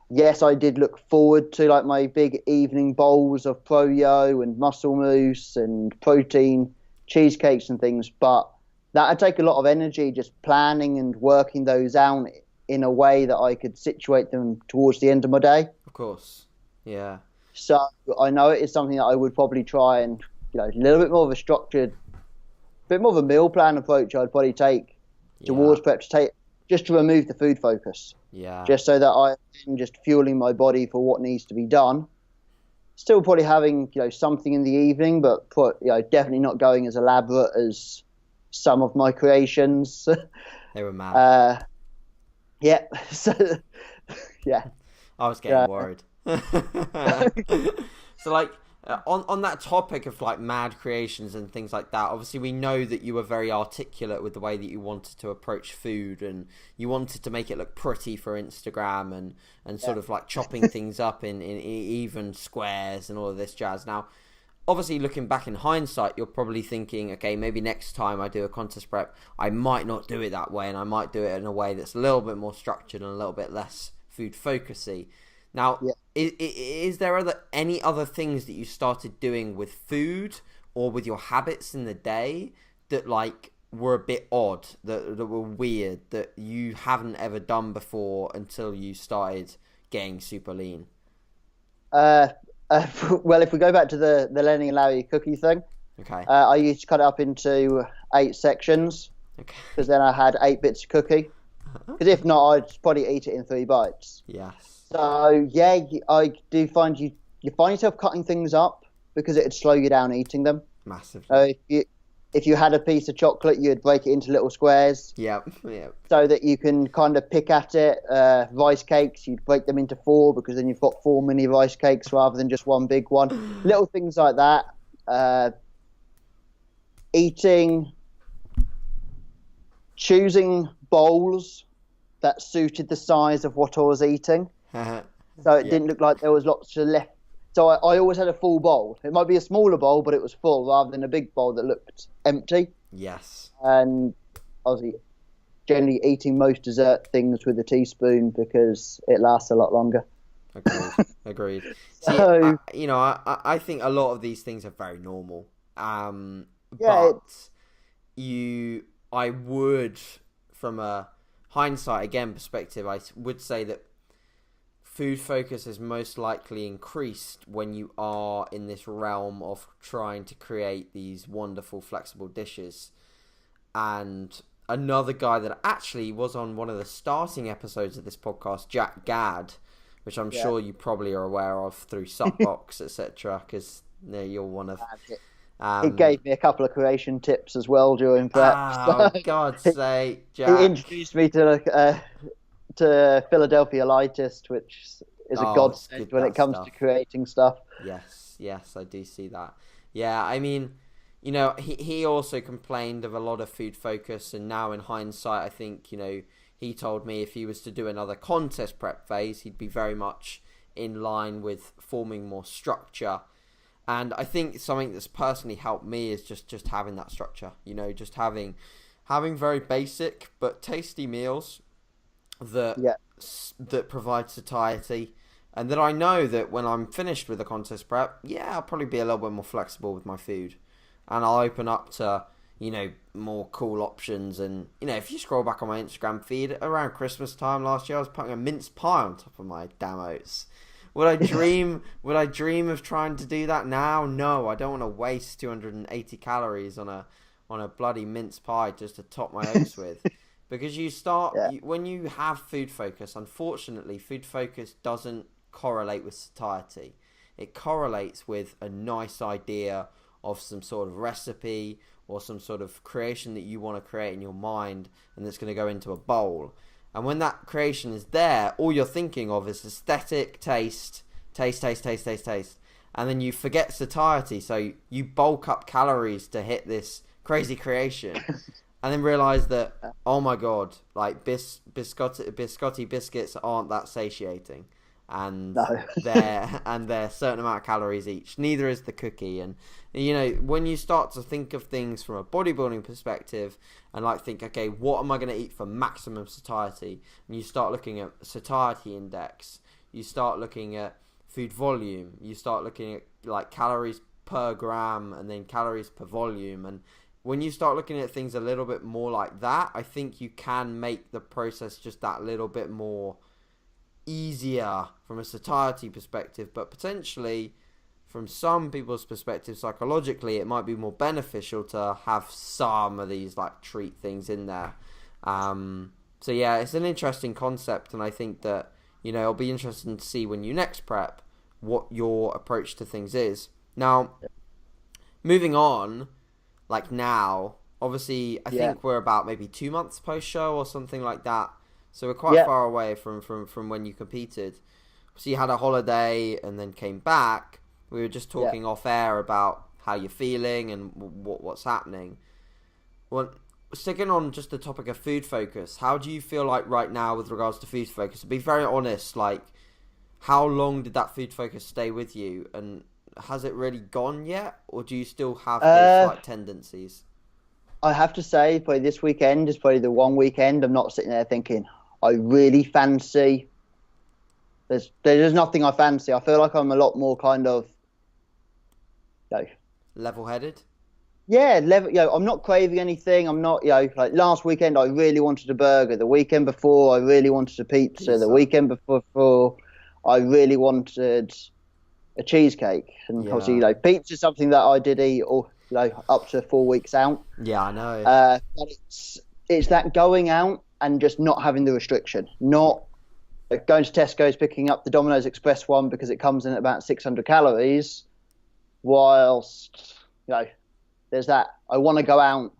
yes, I did look forward to, like my big evening bowls of Pro-Yo and muscle mousse and protein cheesecakes and things, but that would take a lot of energy just planning and working those out in a way that I could situate them towards the end of my day. Of course. Yeah. So I know it is something that I would probably try and, a little bit more of a structured, bit more of a meal plan approach I'd probably take towards prep just to remove the food focus. Yeah. Just so that I'm just fueling my body for what needs to be done. Still probably having, something in the evening, but definitely not going as elaborate as some of my creations. They were mad. Yeah. So, yeah. I was getting worried. So, like, on that topic of like mad creations and things like that, obviously we know that you were very articulate with the way that you wanted to approach food, and you wanted to make it look pretty for Instagram, and sort of like chopping things up in even squares and all of this jazz. Now, obviously looking back in hindsight, you're probably thinking, okay, maybe next time I do a contest prep, I might not do it that way, and I might do it in a way that's a little bit more structured and a little bit less food focusy. Now, is there any other things that you started doing with food or with your habits in the day that like were a bit odd, that were weird, that you haven't ever done before until you started getting super lean? Well, if we go back to the Lenny and Larry cookie thing, Okay. I used to cut it up into 8 sections because then I had 8 bits of cookie. Because if not, I'd probably eat it in 3 bites. Yes. So yeah, I do find you find yourself cutting things up because it'd slow you down eating them. Massively. If you had a piece of chocolate, you'd break it into little squares. Yep. So that you can kind of pick at it. Rice cakes, you'd break them into 4 because then you've got 4 mini rice cakes rather than just one big one. Little things like that. Choosing bowls that suited the size of what I was eating. So it didn't look like there was lots to left. So I always had a full bowl. It might be a smaller bowl, but it was full rather than a big bowl that looked empty. Yes. And obviously, generally eating most dessert things with a teaspoon because it lasts a lot longer. Agreed. See, I think a lot of these things are very normal. But I would, from a hindsight again perspective, I would say that food focus is most likely increased when you are in this realm of trying to create these wonderful flexible dishes. And another guy that actually was on one of the starting episodes of this podcast, Jack Gadd, which I'm sure you probably are aware of through Supbox, etc., because you're one of... he gave me a couple of creation tips as well during prep. Oh, God's sake, Jack. He introduced me to Philadelphia Lightest, which is a godsend when it comes to creating stuff. Yes, I do see that. Yeah, I mean, he also complained of a lot of food focus, and now in hindsight, I think, he told me if he was to do another contest prep phase, he'd be very much in line with forming more structure. And I think something that's personally helped me is just having that structure, just having very basic but tasty meals that provide satiety, and that I know that when I'm finished with the contest prep, I'll probably be a little bit more flexible with my food, and I'll open up to more cool options. And if you scroll back on my Instagram feed around Christmas time last year, I was putting a mince pie on top of my damn oats, Would I dream? Would I dream of trying to do that now? No, I don't want to waste 280 calories on a bloody mince pie just to top my oats with. Because when you have food focus, unfortunately, food focus doesn't correlate with satiety. It correlates with a nice idea of some sort of recipe or some sort of creation that you want to create in your mind, and that's going to go into a bowl. And when that creation is there, all you're thinking of is aesthetic, taste. And then you forget satiety, so you bulk up calories to hit this crazy creation. And then realise that, oh my god, like biscotti biscuits aren't that satiating. And no. they're a certain amount of calories each. Neither is the cookie. And when you start to think of things from a bodybuilding perspective and like think, okay, what am I going to eat for maximum satiety? And you start looking at satiety index. You start looking at food volume. You start looking at like calories per gram and then calories per volume. And when you start looking at things a little bit more like that, I think you can make the process just that little bit more easier from a satiety perspective, but potentially from some people's perspective psychologically it might be more beneficial to have some of these like treat things in there. So yeah, it's an interesting concept, and I think that it'll be interesting to see when you next prep what your approach to things is. Now, moving on, like now, obviously I think we're about maybe 2 months post show or something like that. So we're quite far away from when you competed. So you had a holiday and then came back. We were just talking off air about how you're feeling and what's happening. Well, sticking on just the topic of food focus, how do you feel like right now with regards to food focus? To be very honest, like how long did that food focus stay with you, and has it really gone yet, or do you still have those like tendencies? I have to say, probably this weekend is probably the one weekend I'm not sitting there thinking, I really fancy. There's nothing I fancy. I feel like I'm a lot more kind of, level-headed. Yeah, I'm not craving anything. I'm not, like last weekend I really wanted a burger. The weekend before I really wanted a pizza. The weekend before I really wanted a cheesecake. And obviously, pizza is something that I did eat up to 4 weeks out. Yeah, I know. But it's that going out and just not having the restriction. Not going to Tesco's, picking up the Domino's Express one because it comes in at about 600 calories. Whilst, there's that. I want to go out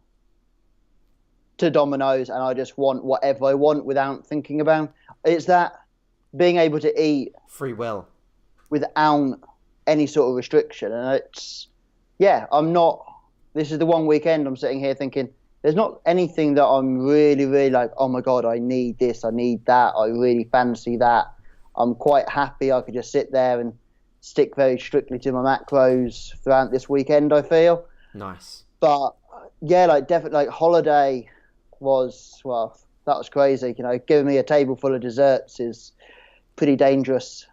to Domino's and I just want whatever I want without thinking about. It's that being able to eat. Free will. Without any sort of restriction. And it's, I'm not, this is the one weekend I'm sitting here thinking, there's not anything that I'm really, really like, oh my God, I need this, I need that, I really fancy that. I'm quite happy I could just sit there and stick very strictly to my macros throughout this weekend, I feel. Nice. But definitely holiday was, that was crazy. Giving me a table full of desserts is pretty dangerous.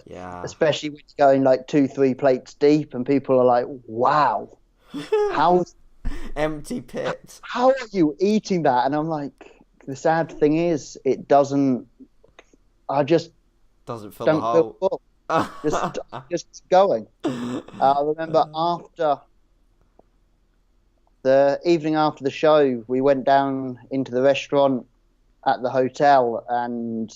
Yeah. Especially when you're going 2-3 plates deep and people are like, wow, how empty pit. How are you eating that? And I'm like, the sad thing is, it doesn't. I just doesn't fill don't the hole. Feel full. just going. I remember after the evening after the show, we went down into the restaurant at the hotel, and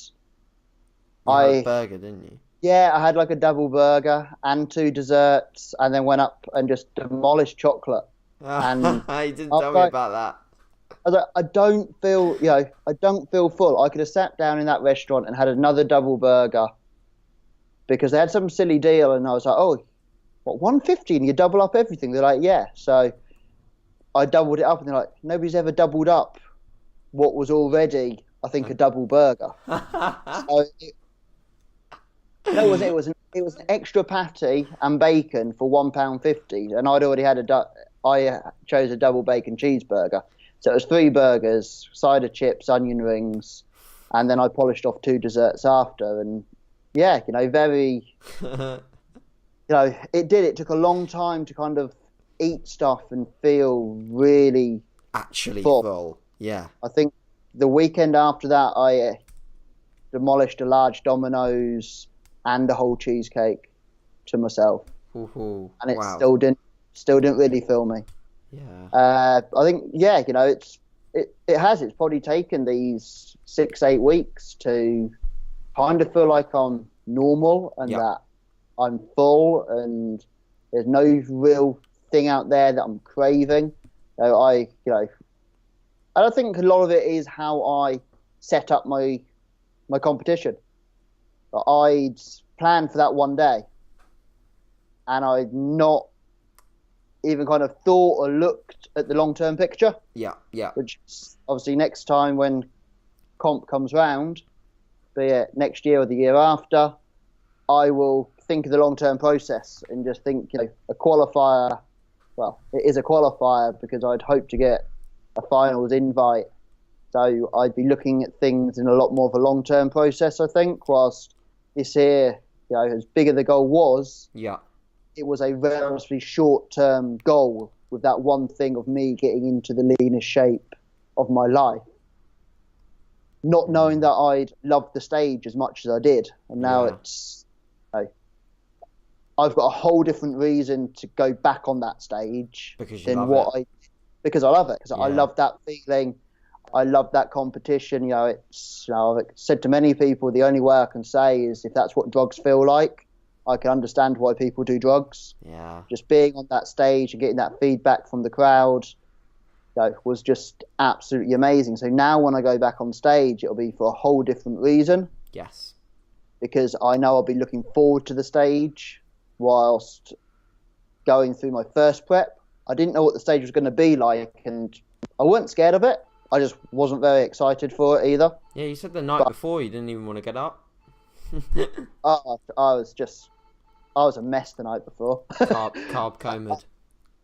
you had a burger, didn't you? Yeah, I had a double burger and 2 desserts, and then went up and just demolished chocolate. And you didn't tell me about that. I was like, I don't feel full. I could have sat down in that restaurant and had another double burger because they had some silly deal, and I was like, oh, what, 150 and you double up everything? They're like, yeah. So I doubled it up, and they're like, nobody's ever doubled up what was already, I think, a double burger. So it was an extra patty and bacon for £1.50, and I'd already had I chose a double bacon cheeseburger. So it was 3 burgers, cider chips, onion rings, and then I polished off 2 desserts after. And very, it took a long time to kind of eat stuff and feel really actually full. Yeah. I think the weekend after that, I demolished a large Domino's and a whole cheesecake to myself, Ooh, and it wow. still didn't really fill me. Yeah. I think, yeah, it has. It's probably taken these 6-8 weeks to kind of feel like I'm normal and Yeah. that I'm full and there's no real thing out there that I'm craving. And I think a lot of it is how I set up my competition. I'd planned for that one day, and I'd not even kind of thought or looked at the long-term picture. Yeah. Yeah. Which obviously next time when comp comes round, be it next year or the year after, I will think of the long-term process and just think, a qualifier. Well, it is a qualifier because I'd hope to get a finals invite. So I'd be looking at things in a lot more of a long-term process, I think, whilst this year, as big as the goal was, Yeah. it was a relatively short-term goal with that one thing of me getting into the leanest shape of my life. Not knowing that I'd loved the stage as much as I did. And now it's, I've got a whole different reason to go back on that stage Because because I love it. Because I Yeah. love that feeling. I love that competition. I've said to many people, the only way I can say is if that's what drugs feel like, I can understand why people do drugs. Yeah. Just being on that stage and getting that feedback from the crowd, was just absolutely amazing. So now when I go back on stage, it'll be for a whole different reason. Yes. Because I know I'll be looking forward to the stage whilst going through my first prep. I didn't know what the stage was going to be like, and I wasn't scared of it. I just wasn't very excited for it either. Yeah, you said the night before you didn't even want to get up. I was a mess the night before. Carb comed.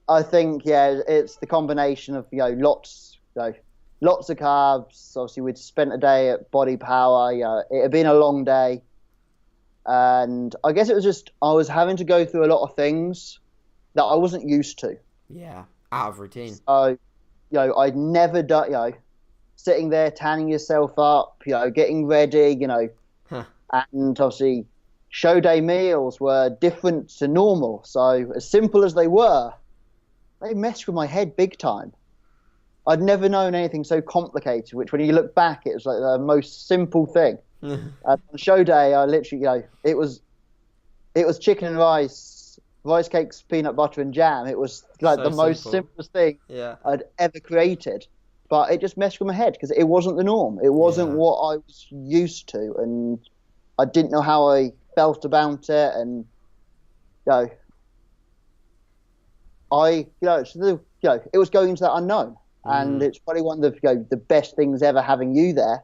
I think, it's the combination of lots of carbs. Obviously, we'd spent a day at Body Power. It had been a long day, and I guess it was just I was having to go through a lot of things that I wasn't used to. Yeah, out of routine. So, I'd never done, sitting there tanning yourself up, getting ready, and obviously show day meals were different to normal. So as simple as they were, they messed with my head big time. I'd never known anything so complicated, which when you look back, it was like the most simple thing. On show day, I literally, it was chicken and rice cakes, peanut butter and jam. It was like So the most simplest thing I'd ever created. But it just messed with my head because it wasn't the norm. It wasn't what I was used to, and I didn't know how I felt about it. And it was going into that unknown, and it's probably one of the best things ever having you there.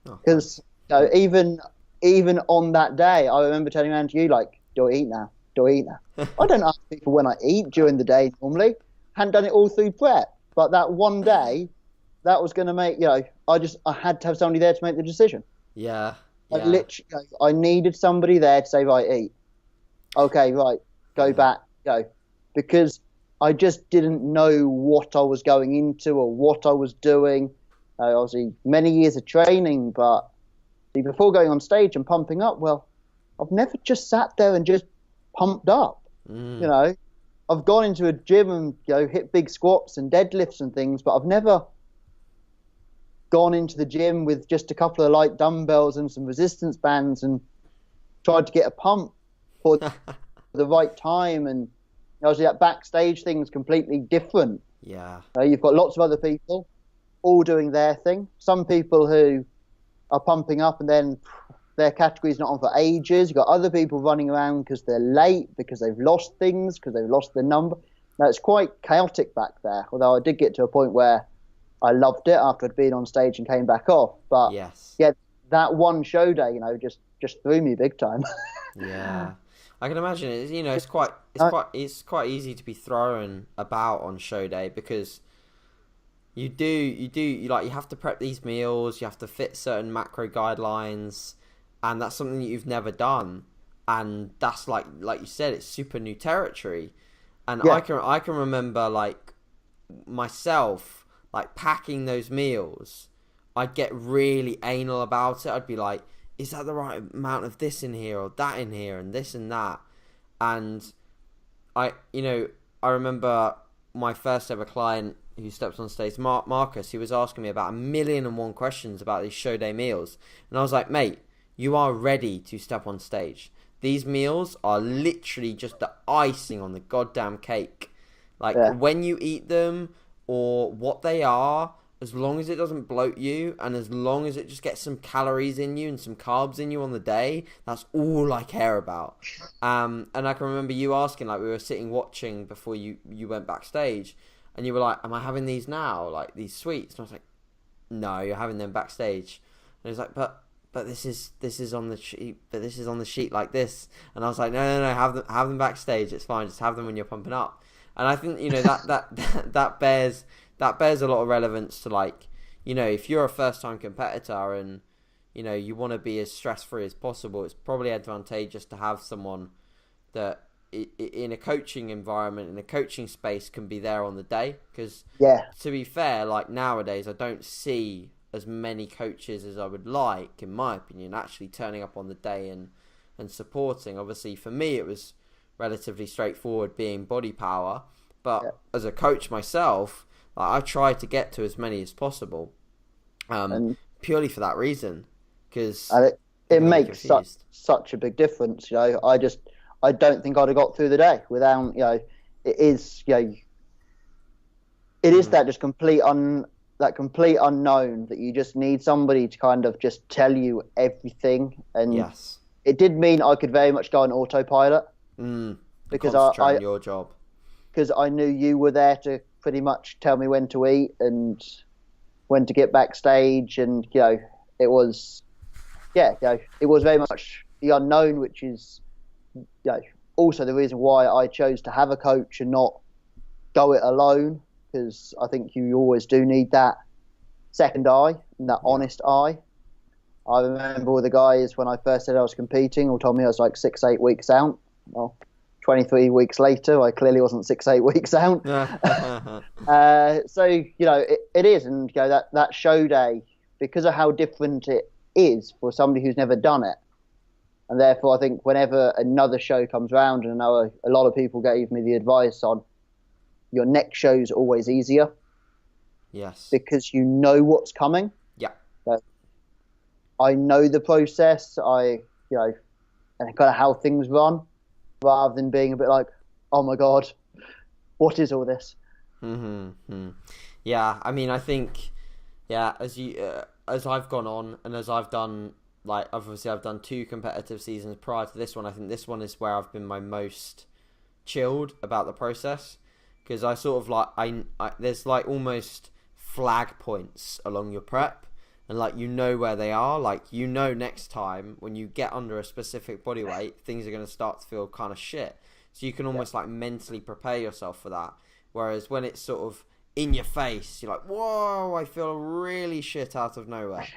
Because even on that day, I remember turning around to you like, "Do I eat now? Do I eat now?" I don't ask people when I eat during the day normally. Hadn't done it all through prep, but that one day, that was going to make I had to have somebody there to make the decision. Yeah. I needed somebody there to say, right, eat. Okay, right, go back, go, because I just didn't know what I was going into or what I was doing. Obviously, many years of training, but before going on stage and pumping up, well, I've never just sat there and just pumped up. I've gone into a gym and hit big squats and deadlifts and things, but I've never gone into the gym with just a couple of light dumbbells and some resistance bands and tried to get a pump for the right time. And obviously that backstage thing is completely different. Yeah. You've got lots of other people all doing their thing. Some people who are pumping up and then their category's not on for ages. You've got other people running around because they're late, because they've lost things, because they've lost their number. Now, it's quite chaotic back there, although I did get to a point where I loved it after I'd been on stage and came back off. But that one show day, just threw me big time. Yeah, I can imagine it. It's quite easy to be thrown about on show day because you have to prep these meals, you have to fit certain macro guidelines, and that's something that you've never done, and that's like you said, it's super new territory. And I can remember like myself like packing those meals. I'd get really anal about it. I'd be like, is that the right amount of this in here or that in here and this and that? And I remember my first ever client who steps on stage, Marcus, he was asking me about 1,000,001 questions about these show day meals. And I was like, mate, you are ready to step on stage. These meals are literally just the icing on the goddamn cake. Like, when you eat them or what they are, as long as it doesn't bloat you and as long as it just gets some calories in you and some carbs in you on the day, that's all I care about. And I can remember you asking, like, we were sitting watching before you went backstage, and you were like, am I having these now, like these sweets? And I was like, no, you're having them backstage. And he was like, but this is on the sheet, but this is on the sheet like this. And I was like, no, have them backstage, it's fine, just have them when you're pumping up. And I think, that bears a lot of relevance to, like, if you're a first-time competitor and, you want to be as stress-free as possible, it's probably advantageous to have someone that in a coaching environment, in a coaching space, can be there on the day. Because, to be fair, like, nowadays, I don't see as many coaches as I would like, in my opinion, actually turning up on the day and supporting. Obviously, for me, it was relatively straightforward being body power. But as a coach myself, I try to get to as many as possible, purely for that reason, because it makes such a big difference. I don't think I'd have got through the day without, it is, it is that just complete unknown that you just need somebody to kind of just tell you everything. And it did mean I could very much go on autopilot because concentrate on your job. Because I knew you were there to pretty much tell me when to eat and when to get backstage, and it was very much the unknown, which is also the reason why I chose to have a coach and not go it alone, because I think you always do need that second eye and that honest eye. I remember all the guys when I first said I was competing all told me I was like 6-8 weeks out. Well, 23 weeks later, I clearly wasn't 6-8 weeks out. So, it is. And that show day, because of how different it is for somebody who's never done it. And therefore, I think whenever another show comes around, and I know a lot of people gave me the advice on your next show's always easier. Yes. Because you know what's coming. Yeah. I know the process. And kind of how things run, rather than being a bit like, oh my God, what is all this? Yeah, I mean, I think, as I've gone on and as I've done, like, obviously I've done 2 competitive seasons prior to this one. I think this one is where I've been my most chilled about the process, because I sort of like, I there's like almost flag points along your prep, and like, where they are. Like, next time when you get under a specific body weight, things are going to start to feel kind of shit. So you can almost like mentally prepare yourself for that. Whereas when it's sort of in your face, you're like, whoa, I feel really shit out of nowhere.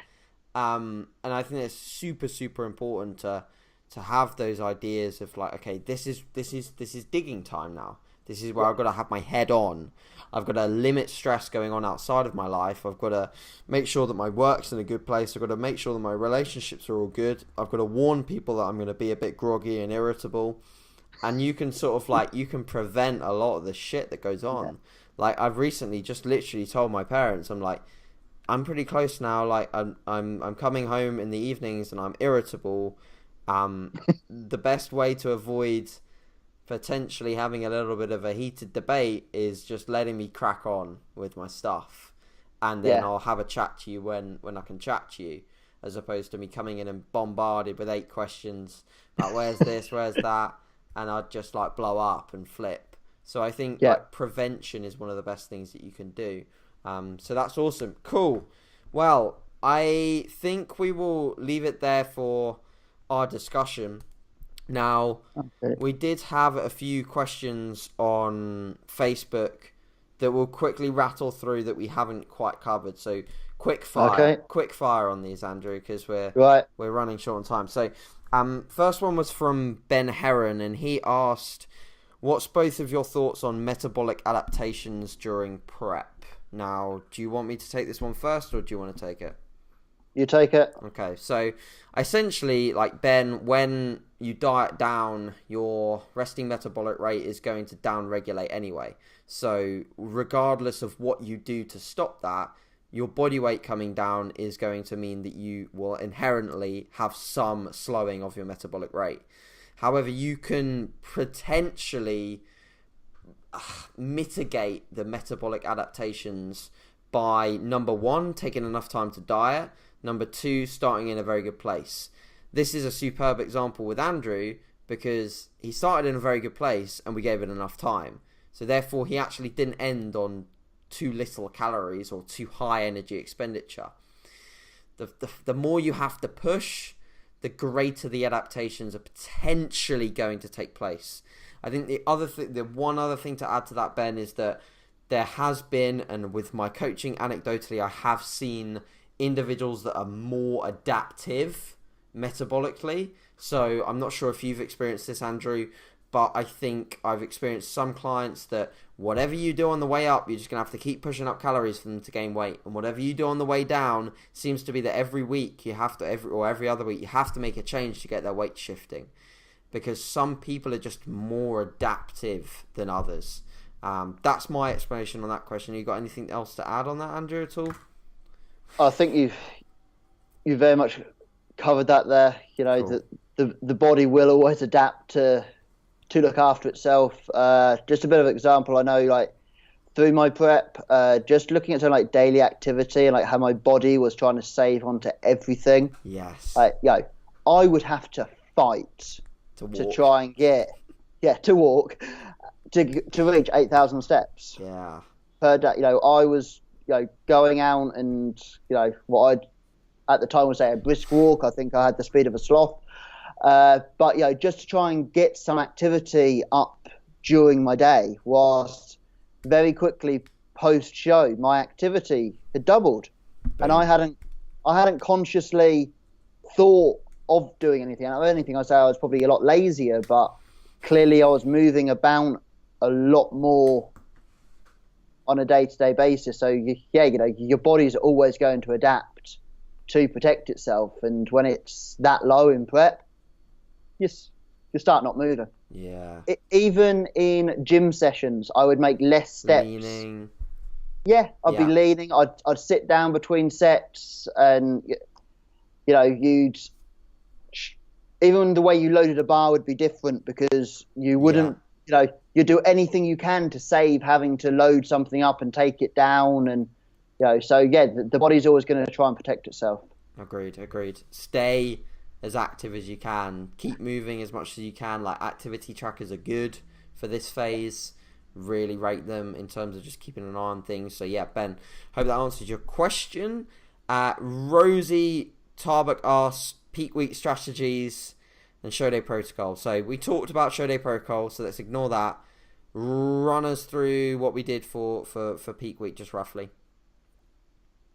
And I think it's super, super important to have those ideas of like, okay, this is digging time now. This is where I've got to have my head on. I've got to limit stress going on outside of my life. I've got to make sure that my work's in a good place. I've got to make sure that my relationships are all good. I've got to warn people that I'm going to be a bit groggy and irritable. And you can sort of like, you can prevent a lot of the shit that goes on. Yeah. Like, I've recently just literally told my parents, I'm like, I'm pretty close now. Like, I'm coming home in the evenings and I'm irritable. The best way to avoid potentially having a little bit of a heated debate is just letting me crack on with my stuff, and then I'll have a chat to you when I can chat to you, as opposed to me coming in and bombarded with 8 questions about where's this, where's that, and I'd just like blow up and flip. So I think like prevention is one of the best things that you can do. So that's awesome. Cool. Well, I think we will leave it there for our discussion. Now, we did have a few questions on Facebook that we'll quickly rattle through that we haven't quite covered. So quick fire on these, Andrew, because we're running short on time. So first one was from Ben Heron, and he asked, what's both of your thoughts on metabolic adaptations during prep? Now, do you want me to take this one first, or do you want to take it? You take it. Okay, so essentially, like Ben, when you diet down, your resting metabolic rate is going to down regulate anyway. So regardless of what you do to stop that, your body weight coming down is going to mean that you will inherently have some slowing of your metabolic rate. However, you can potentially mitigate the metabolic adaptations by, number one, taking enough time to diet, number two, starting in a very good place. This is a superb example with Andrew because he started in a very good place and we gave it enough time. So therefore, he actually didn't end on too little calories or too high energy expenditure. The more you have to push, the greater the adaptations are potentially going to take place. I think the one other thing to add to that, Ben, is that there has been, and with my coaching anecdotally, I have seen individuals that are more adaptive metabolically. So I'm not sure if you've experienced this, Andrew, but I think I've experienced some clients that whatever you do on the way up, you're just going to have to keep pushing up calories for them to gain weight. And whatever you do on the way down seems to be that every week you have to, every other week, you have to make a change to get their weight shifting. Because some people are just more adaptive than others. That's my explanation on that question. You got anything else to add on that, Andrew, at all? I think you very much covered that there. You know, Cool. the body will always adapt to look after itself. Just a bit of example, I know, like through my prep, just looking at something like daily activity and like how my body was trying to save onto everything. Yes. I would have to fight to try and to walk to reach 8,000 steps per day. You know, I was going out and what I'd at the time would say a brisk walk. I think I had the speed of a sloth. But just to try and get some activity up during my day, was very quickly post show my activity had doubled, and I hadn't consciously thought of doing anything. And anything I say, I was probably a lot lazier, but clearly I was moving about a lot more on a day-to-day basis. So your body's always going to adapt to protect itself, and when it's that low in prep, you start not moving. Yeah. Even in gym sessions, I would make less steps. Leaning. Yeah, I'd be leaning. I'd sit down between sets, and you'd even the way you loaded a bar would be different because you wouldn't. You do anything you can to save having to load something up and take it down, and the body's always going to try and protect itself. Agreed. Stay as active as you can. Keep moving as much as you can. Like, activity trackers are good for this phase. Really rate them in terms of just keeping an eye on things. So yeah, Ben, hope that answers your question. Rosie Tarbuck asks peak week strategies and show day protocol. So we talked about show day protocol, so let's ignore that. Run us through what we did for peak week, just roughly.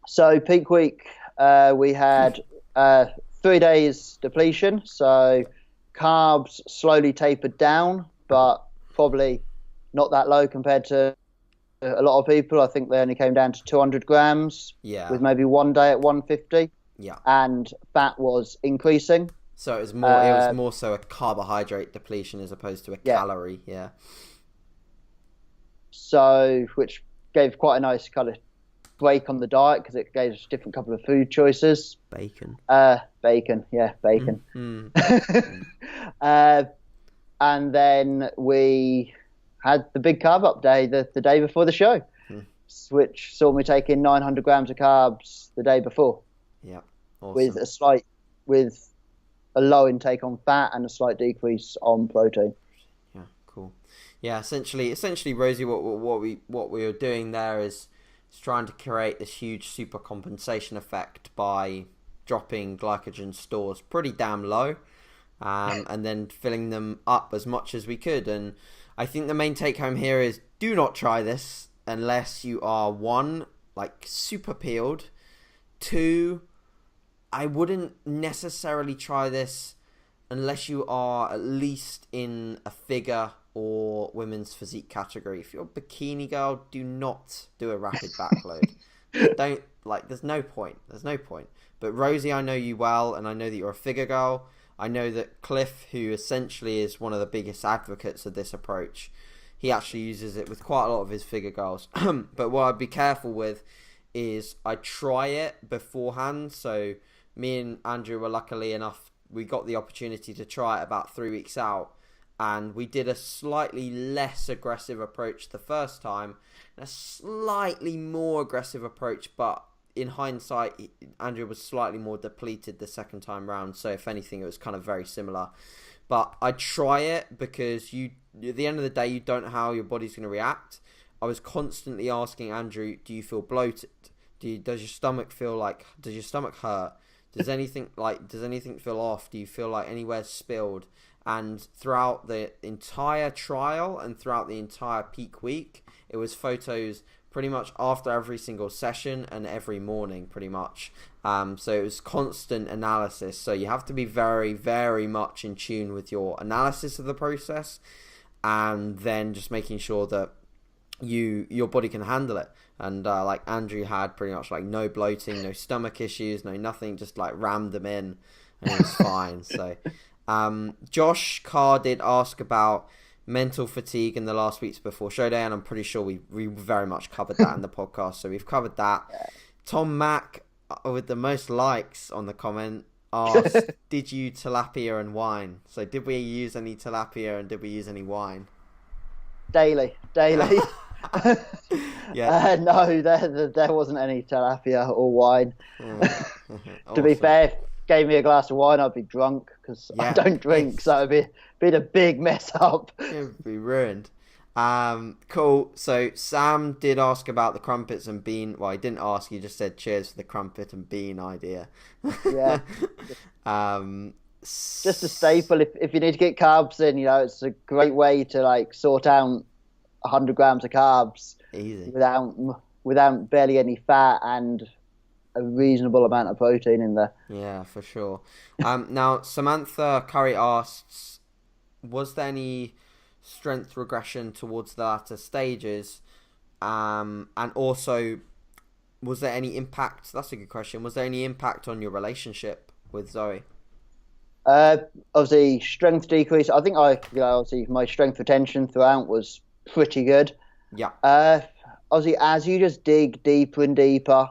So peak week, we had 3 days depletion. So carbs slowly tapered down, but probably not that low compared to a lot of people. I think they only came down to 200 grams. Yeah. With maybe one day at 150. Yeah. And fat was increasing. So it was more so a carbohydrate depletion as opposed to a calorie. Yeah. So, which gave quite a nice kind of break on the diet because it gave us a different couple of food choices. Bacon. Bacon. And then we had the big carb up day the day before the show, which saw me take in 900 grams of carbs the day before. Yeah. Awesome. With a low intake on fat and a slight decrease on protein. Yeah, cool. Yeah, essentially, Rosie, what we were doing there is trying to create this huge super compensation effect by dropping glycogen stores pretty damn low, and then filling them up as much as we could. And I think the main take home here is do not try this unless you are, one, like super peeled, two, I wouldn't necessarily try this unless you are at least in a figure or women's physique category. If you're a bikini girl, do not do a rapid backload. don't like. There's no point. There's no point. But Rosie, I know you well, and I know that you're a figure girl. I know that Cliff, who essentially is one of the biggest advocates of this approach, he actually uses it with quite a lot of his figure girls. But what I'd be careful with is I try it beforehand. So me and Andrew were luckily enough, we got the opportunity to try it about 3 weeks out, and we did a slightly less aggressive approach the first time and a slightly more aggressive approach, but in hindsight Andrew was slightly more depleted the second time round, so if anything it was kind of very similar. But I try it because at the end of the day you don't know how your body's going to react. I was constantly asking Andrew, do you feel bloated? Does your stomach hurt? Does anything feel off? Do you feel like anywhere's spilled? And throughout the entire trial and throughout the entire peak week, it was photos pretty much after every single session and every morning pretty much. So it was constant analysis. So you have to be very, very much in tune with your analysis of the process, and then just making sure that your body can handle it. And like Andrew had pretty much like no bloating, no stomach issues, no nothing, just like rammed them in and it was fine. So Josh Carr did ask about mental fatigue in the last weeks before show day, and I'm pretty sure we very much covered that in the podcast, so we've covered that. Tom Mack, with the most likes on the comment, asked, did you tilapia and wine? So did we use any tilapia and did we use any wine? Daily. Yeah. No, there wasn't any tilapia or wine. To be fair, if you gave me a glass of wine, I'd be drunk because I don't drink, so it'd be a big mess up. It would be ruined. Cool. So Sam did ask about the crumpets and bean. Well, he didn't ask. He just said cheers for the crumpet and bean idea. Yeah. Just a staple. If you need to get carbs in, it's a great way to like sort out 100 grams of carbs easy without barely any fat and a reasonable amount of protein in there. Yeah, for sure. Now Samantha Curry asks, was there any strength regression towards the latter stages, and also was there any impact? That's a good question. Was there any impact on your relationship with Zoe? Obviously strength decrease. I think obviously my strength retention throughout was pretty good. Yeah. Obviously as you just dig deeper and deeper,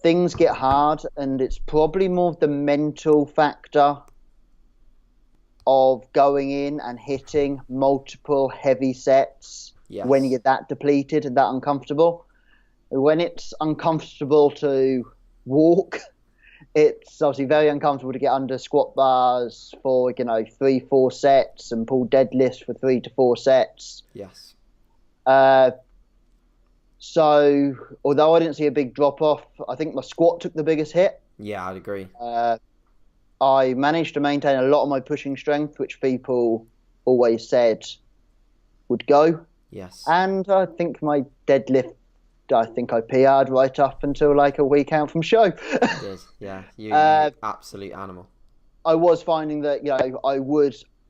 things get hard, and it's probably more the mental factor of going in and hitting multiple heavy sets when you're that depleted and that uncomfortable. When it's uncomfortable to walk, it's obviously very uncomfortable to get under squat bars for 3-4 sets and pull deadlifts for 3 to 4 sets. Yes. So although I didn't see a big drop off, I think my squat took the biggest hit. Yeah, I'd agree. I managed to maintain a lot of my pushing strength, which people always said would go. Yes. And I think my deadlift, I PR'd right up until like a week out from show. It is, yeah. You absolute animal. I was finding that,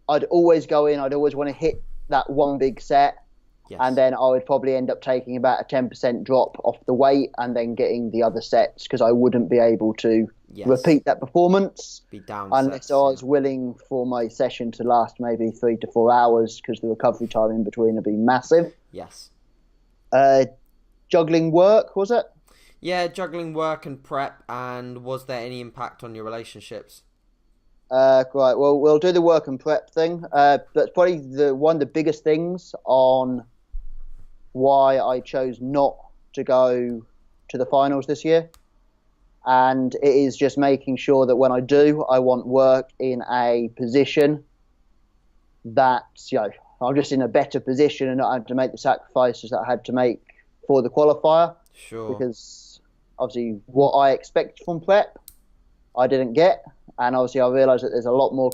I'd always go in, I'd always want to hit that one big set. Yes. And then I would probably end up taking about a 10% drop off the weight and then getting the other sets because I wouldn't be able to repeat that performance be down unless I was willing for my session to last maybe 3 to 4 hours because the recovery time in between would be massive. Yes. Juggling work, was it? Yeah, juggling work and prep. And was there any impact on your relationships? Right, well, we'll do the work and prep thing. That's probably one of the biggest things on why I chose not to go to the finals this year. And it is just making sure that when I do, I want work in a position that, I'm just in a better position and not have to make the sacrifices that I had to make for the qualifier. Sure. Because obviously what I expect from prep, I didn't get. And obviously I realised that there's a lot more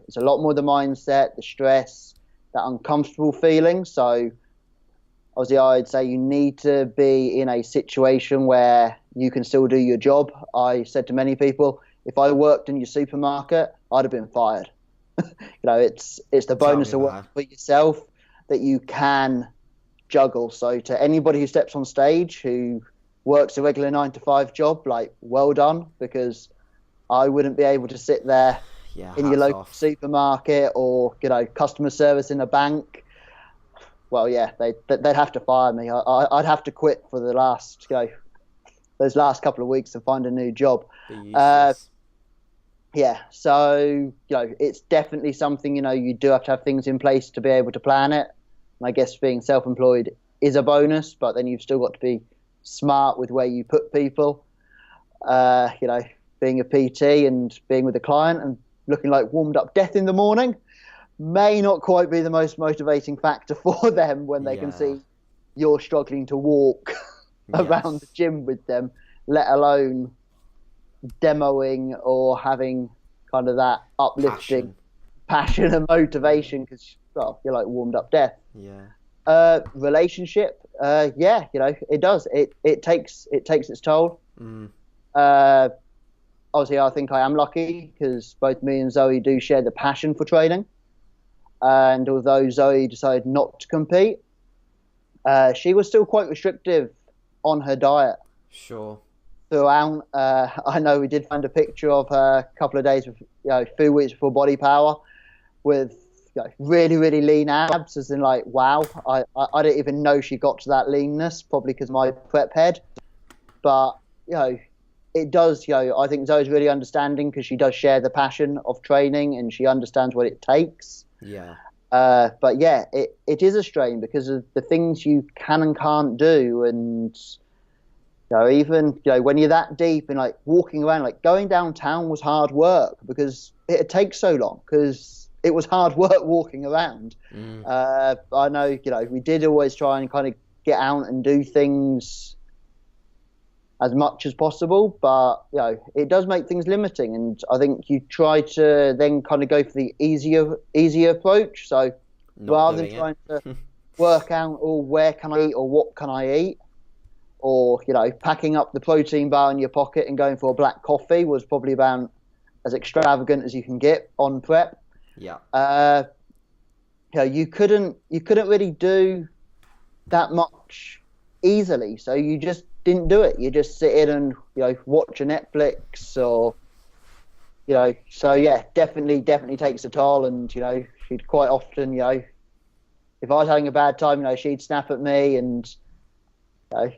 it's a lot more the mindset, the stress, that uncomfortable feeling. So obviously I'd say you need to be in a situation where you can still do your job. I said to many people, if I worked in your supermarket, I'd have been fired. It's the bonus of working for yourself that you can juggle. So to anybody who steps on stage who works a regular 9 to 5 job, like, well done, because I wouldn't be able to sit there in your local supermarket or, you know, customer service in a bank. Well, yeah, they'd have to fire me. I'd have to quit for the last, you know, those last couple of weeks and find a new job. Yeah, so, you know, it's definitely something, you know, you do have to have things in place to be able to plan it. And I guess being self-employed is a bonus, but then you've still got to be smart with where you put people. You know, being a PT and being with a client and looking like warmed up death in the morning may not quite be the most motivating factor for them when they can see you're struggling to walk around the gym with them, let alone demoing or having kind of that uplifting passion and motivation, because, well, you're like warmed up death. Relationship, yeah, you know, it does. It takes its toll. Obviously, I think I am lucky because both me and Zoe do share the passion for training. And although Zoe decided not to compete, she was still quite restrictive on her diet. Throughout, I know we did find a picture of her a couple of days, you know, 2 weeks before Body Power, with, you know, really, really lean abs, as in, like, wow, I didn't even know she got to that leanness, probably because of my prep head. But, you know, it does, you know, I think Zoe's really understanding because she does share the passion of training and she understands what it takes. But yeah, it is a strain because of the things you can and can't do. And, you know, even, you know, when you're that deep and, like, walking around, like, going downtown was hard work because it takes so long, because it was hard work walking around. I know, you know, we did always try and kind of get out and do things as much as possible, but, you know, it does make things limiting. And I think you try to then kind of go for the easier approach. So rather than trying to work out, oh, where can I eat or what can I eat, or, you know, packing up the protein bar in your pocket and going for a black coffee was probably about as extravagant as you can get on prep. You know, you couldn't really do that much easily, so you just didn't do it. You just sit in and, you know, watch a Netflix, or, you know, so yeah, definitely takes a toll. And, you know, she'd quite often, you know, if I was having a bad time, you know, she'd snap at me, and, you know,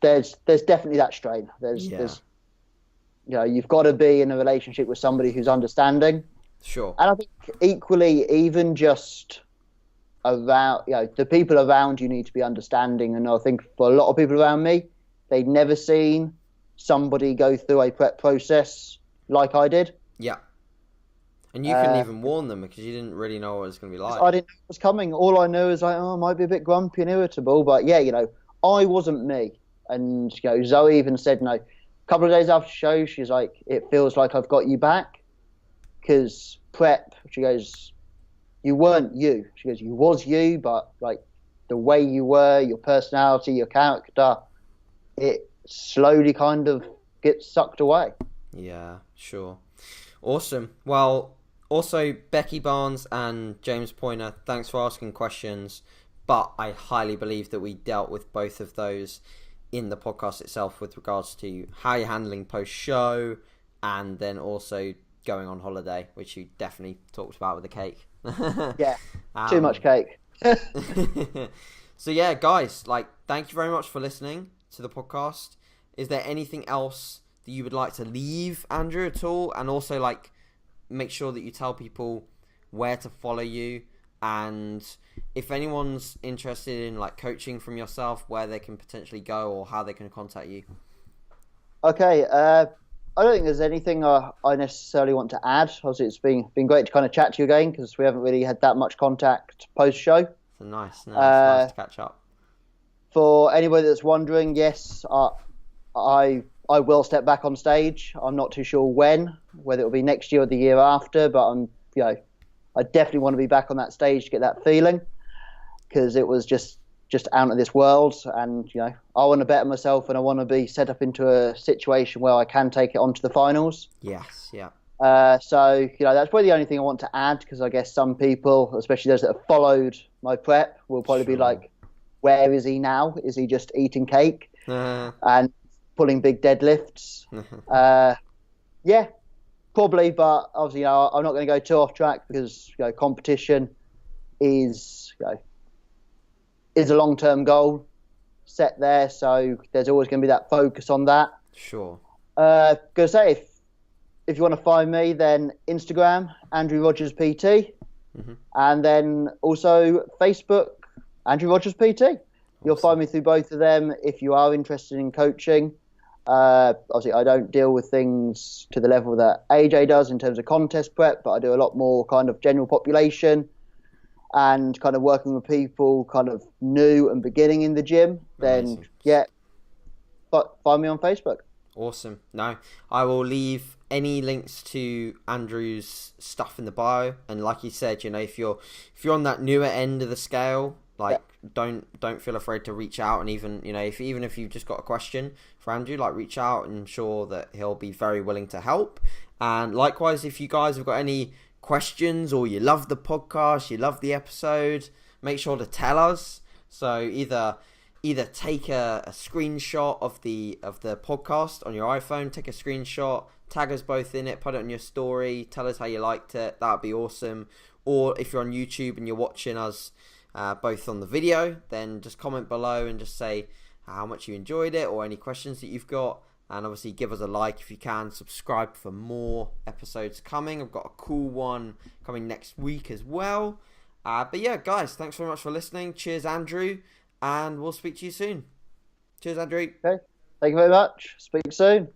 there's definitely that strain. There's, you know, you've got to be in a relationship with somebody who's understanding. And I think equally, even just around, you know, the people around you need to be understanding. And I think for a lot of people around me, they'd never seen somebody go through a prep process like I did. And you couldn't even warn them because you didn't really know what it was going to be like. I didn't know what was coming. All I knew is, like, oh, I might be a bit grumpy and irritable, but yeah, you know, I wasn't me. And, you know, Zoe even said, you know, a couple of days after the show, she's like, it feels like I've got you back, because prep, she goes, you weren't you. She goes, you was you, but, like, the way you were, your personality, your character, it slowly kind of gets sucked away. Awesome. Well, also, Becky Barnes and James Pointer, thanks for asking questions, but I highly believe that we dealt with both of those in the podcast itself with regards to how you're handling post-show, and then also going on holiday, which you definitely talked about with the cake. Too much cake. So yeah, guys, like, thank you very much for listening to the podcast. Is there anything else that you would like to leave, Andrew, at all? And also, like, make sure that you tell people where to follow you, and if anyone's interested in, like, coaching from yourself, where they can potentially go or how they can contact you. Okay, I don't think there's anything I necessarily want to add. Obviously, it's been great to kind of chat to you again, because we haven't really had that much contact post-show. It's nice to catch up. For anybody that's wondering, yes, I will step back on stage. I'm not too sure when, whether it'll be next year or the year after, but I'm, you know, I definitely want to be back on that stage to get that feeling, because it was just out of this world. And, you know, I want to better myself, and I want to be set up into a situation where I can take it on to the finals. So, you know, that's probably the only thing I want to add, because I guess some people, especially those that have followed my prep, will probably be like, where is he now? Is he just eating cake Uh, and pulling big deadlifts? Yeah, probably, but obviously, I'm not going to go too off track because competition is is a long-term goal set there, so there's always going to be that focus on that. sure. Gonna say if you want to find me, then Instagram Andrew Rodgers PT, and then also Facebook Andrew Rodgers PT. You'll find me through both of them if you are interested in coaching. Obviously, I don't deal with things to the level that AJ does in terms of contest prep, but I do a lot more kind of general population and kind of working with people kind of new and beginning in the gym. Amazing. Then, yeah, but find me on Facebook. Awesome. No, I will leave any links to Andrew's stuff in the bio. And like you said, if you're on that newer end of the scale, don't feel afraid to reach out. And even if you've just got a question for Andrew, reach out, and I'm sure that he'll be very willing to help. And likewise, if you guys have got any questions or you love the podcast, you love the episode, make sure to tell us. So either take a screenshot of the podcast on your iPhone, take a screenshot, tag us both in it, put it on your story, tell us how you liked it. That would be awesome. Or if you're on YouTube and you're watching us both on the video, then just comment below and just say how much you enjoyed it or any questions that you've got. And obviously give us a like if you can. Subscribe for more episodes coming. I've got a cool one coming next week as well. But yeah, guys, thanks very much for listening. Cheers, Andrew. And we'll speak to you soon. Cheers, Andrew. Okay. Thank you very much. Speak soon.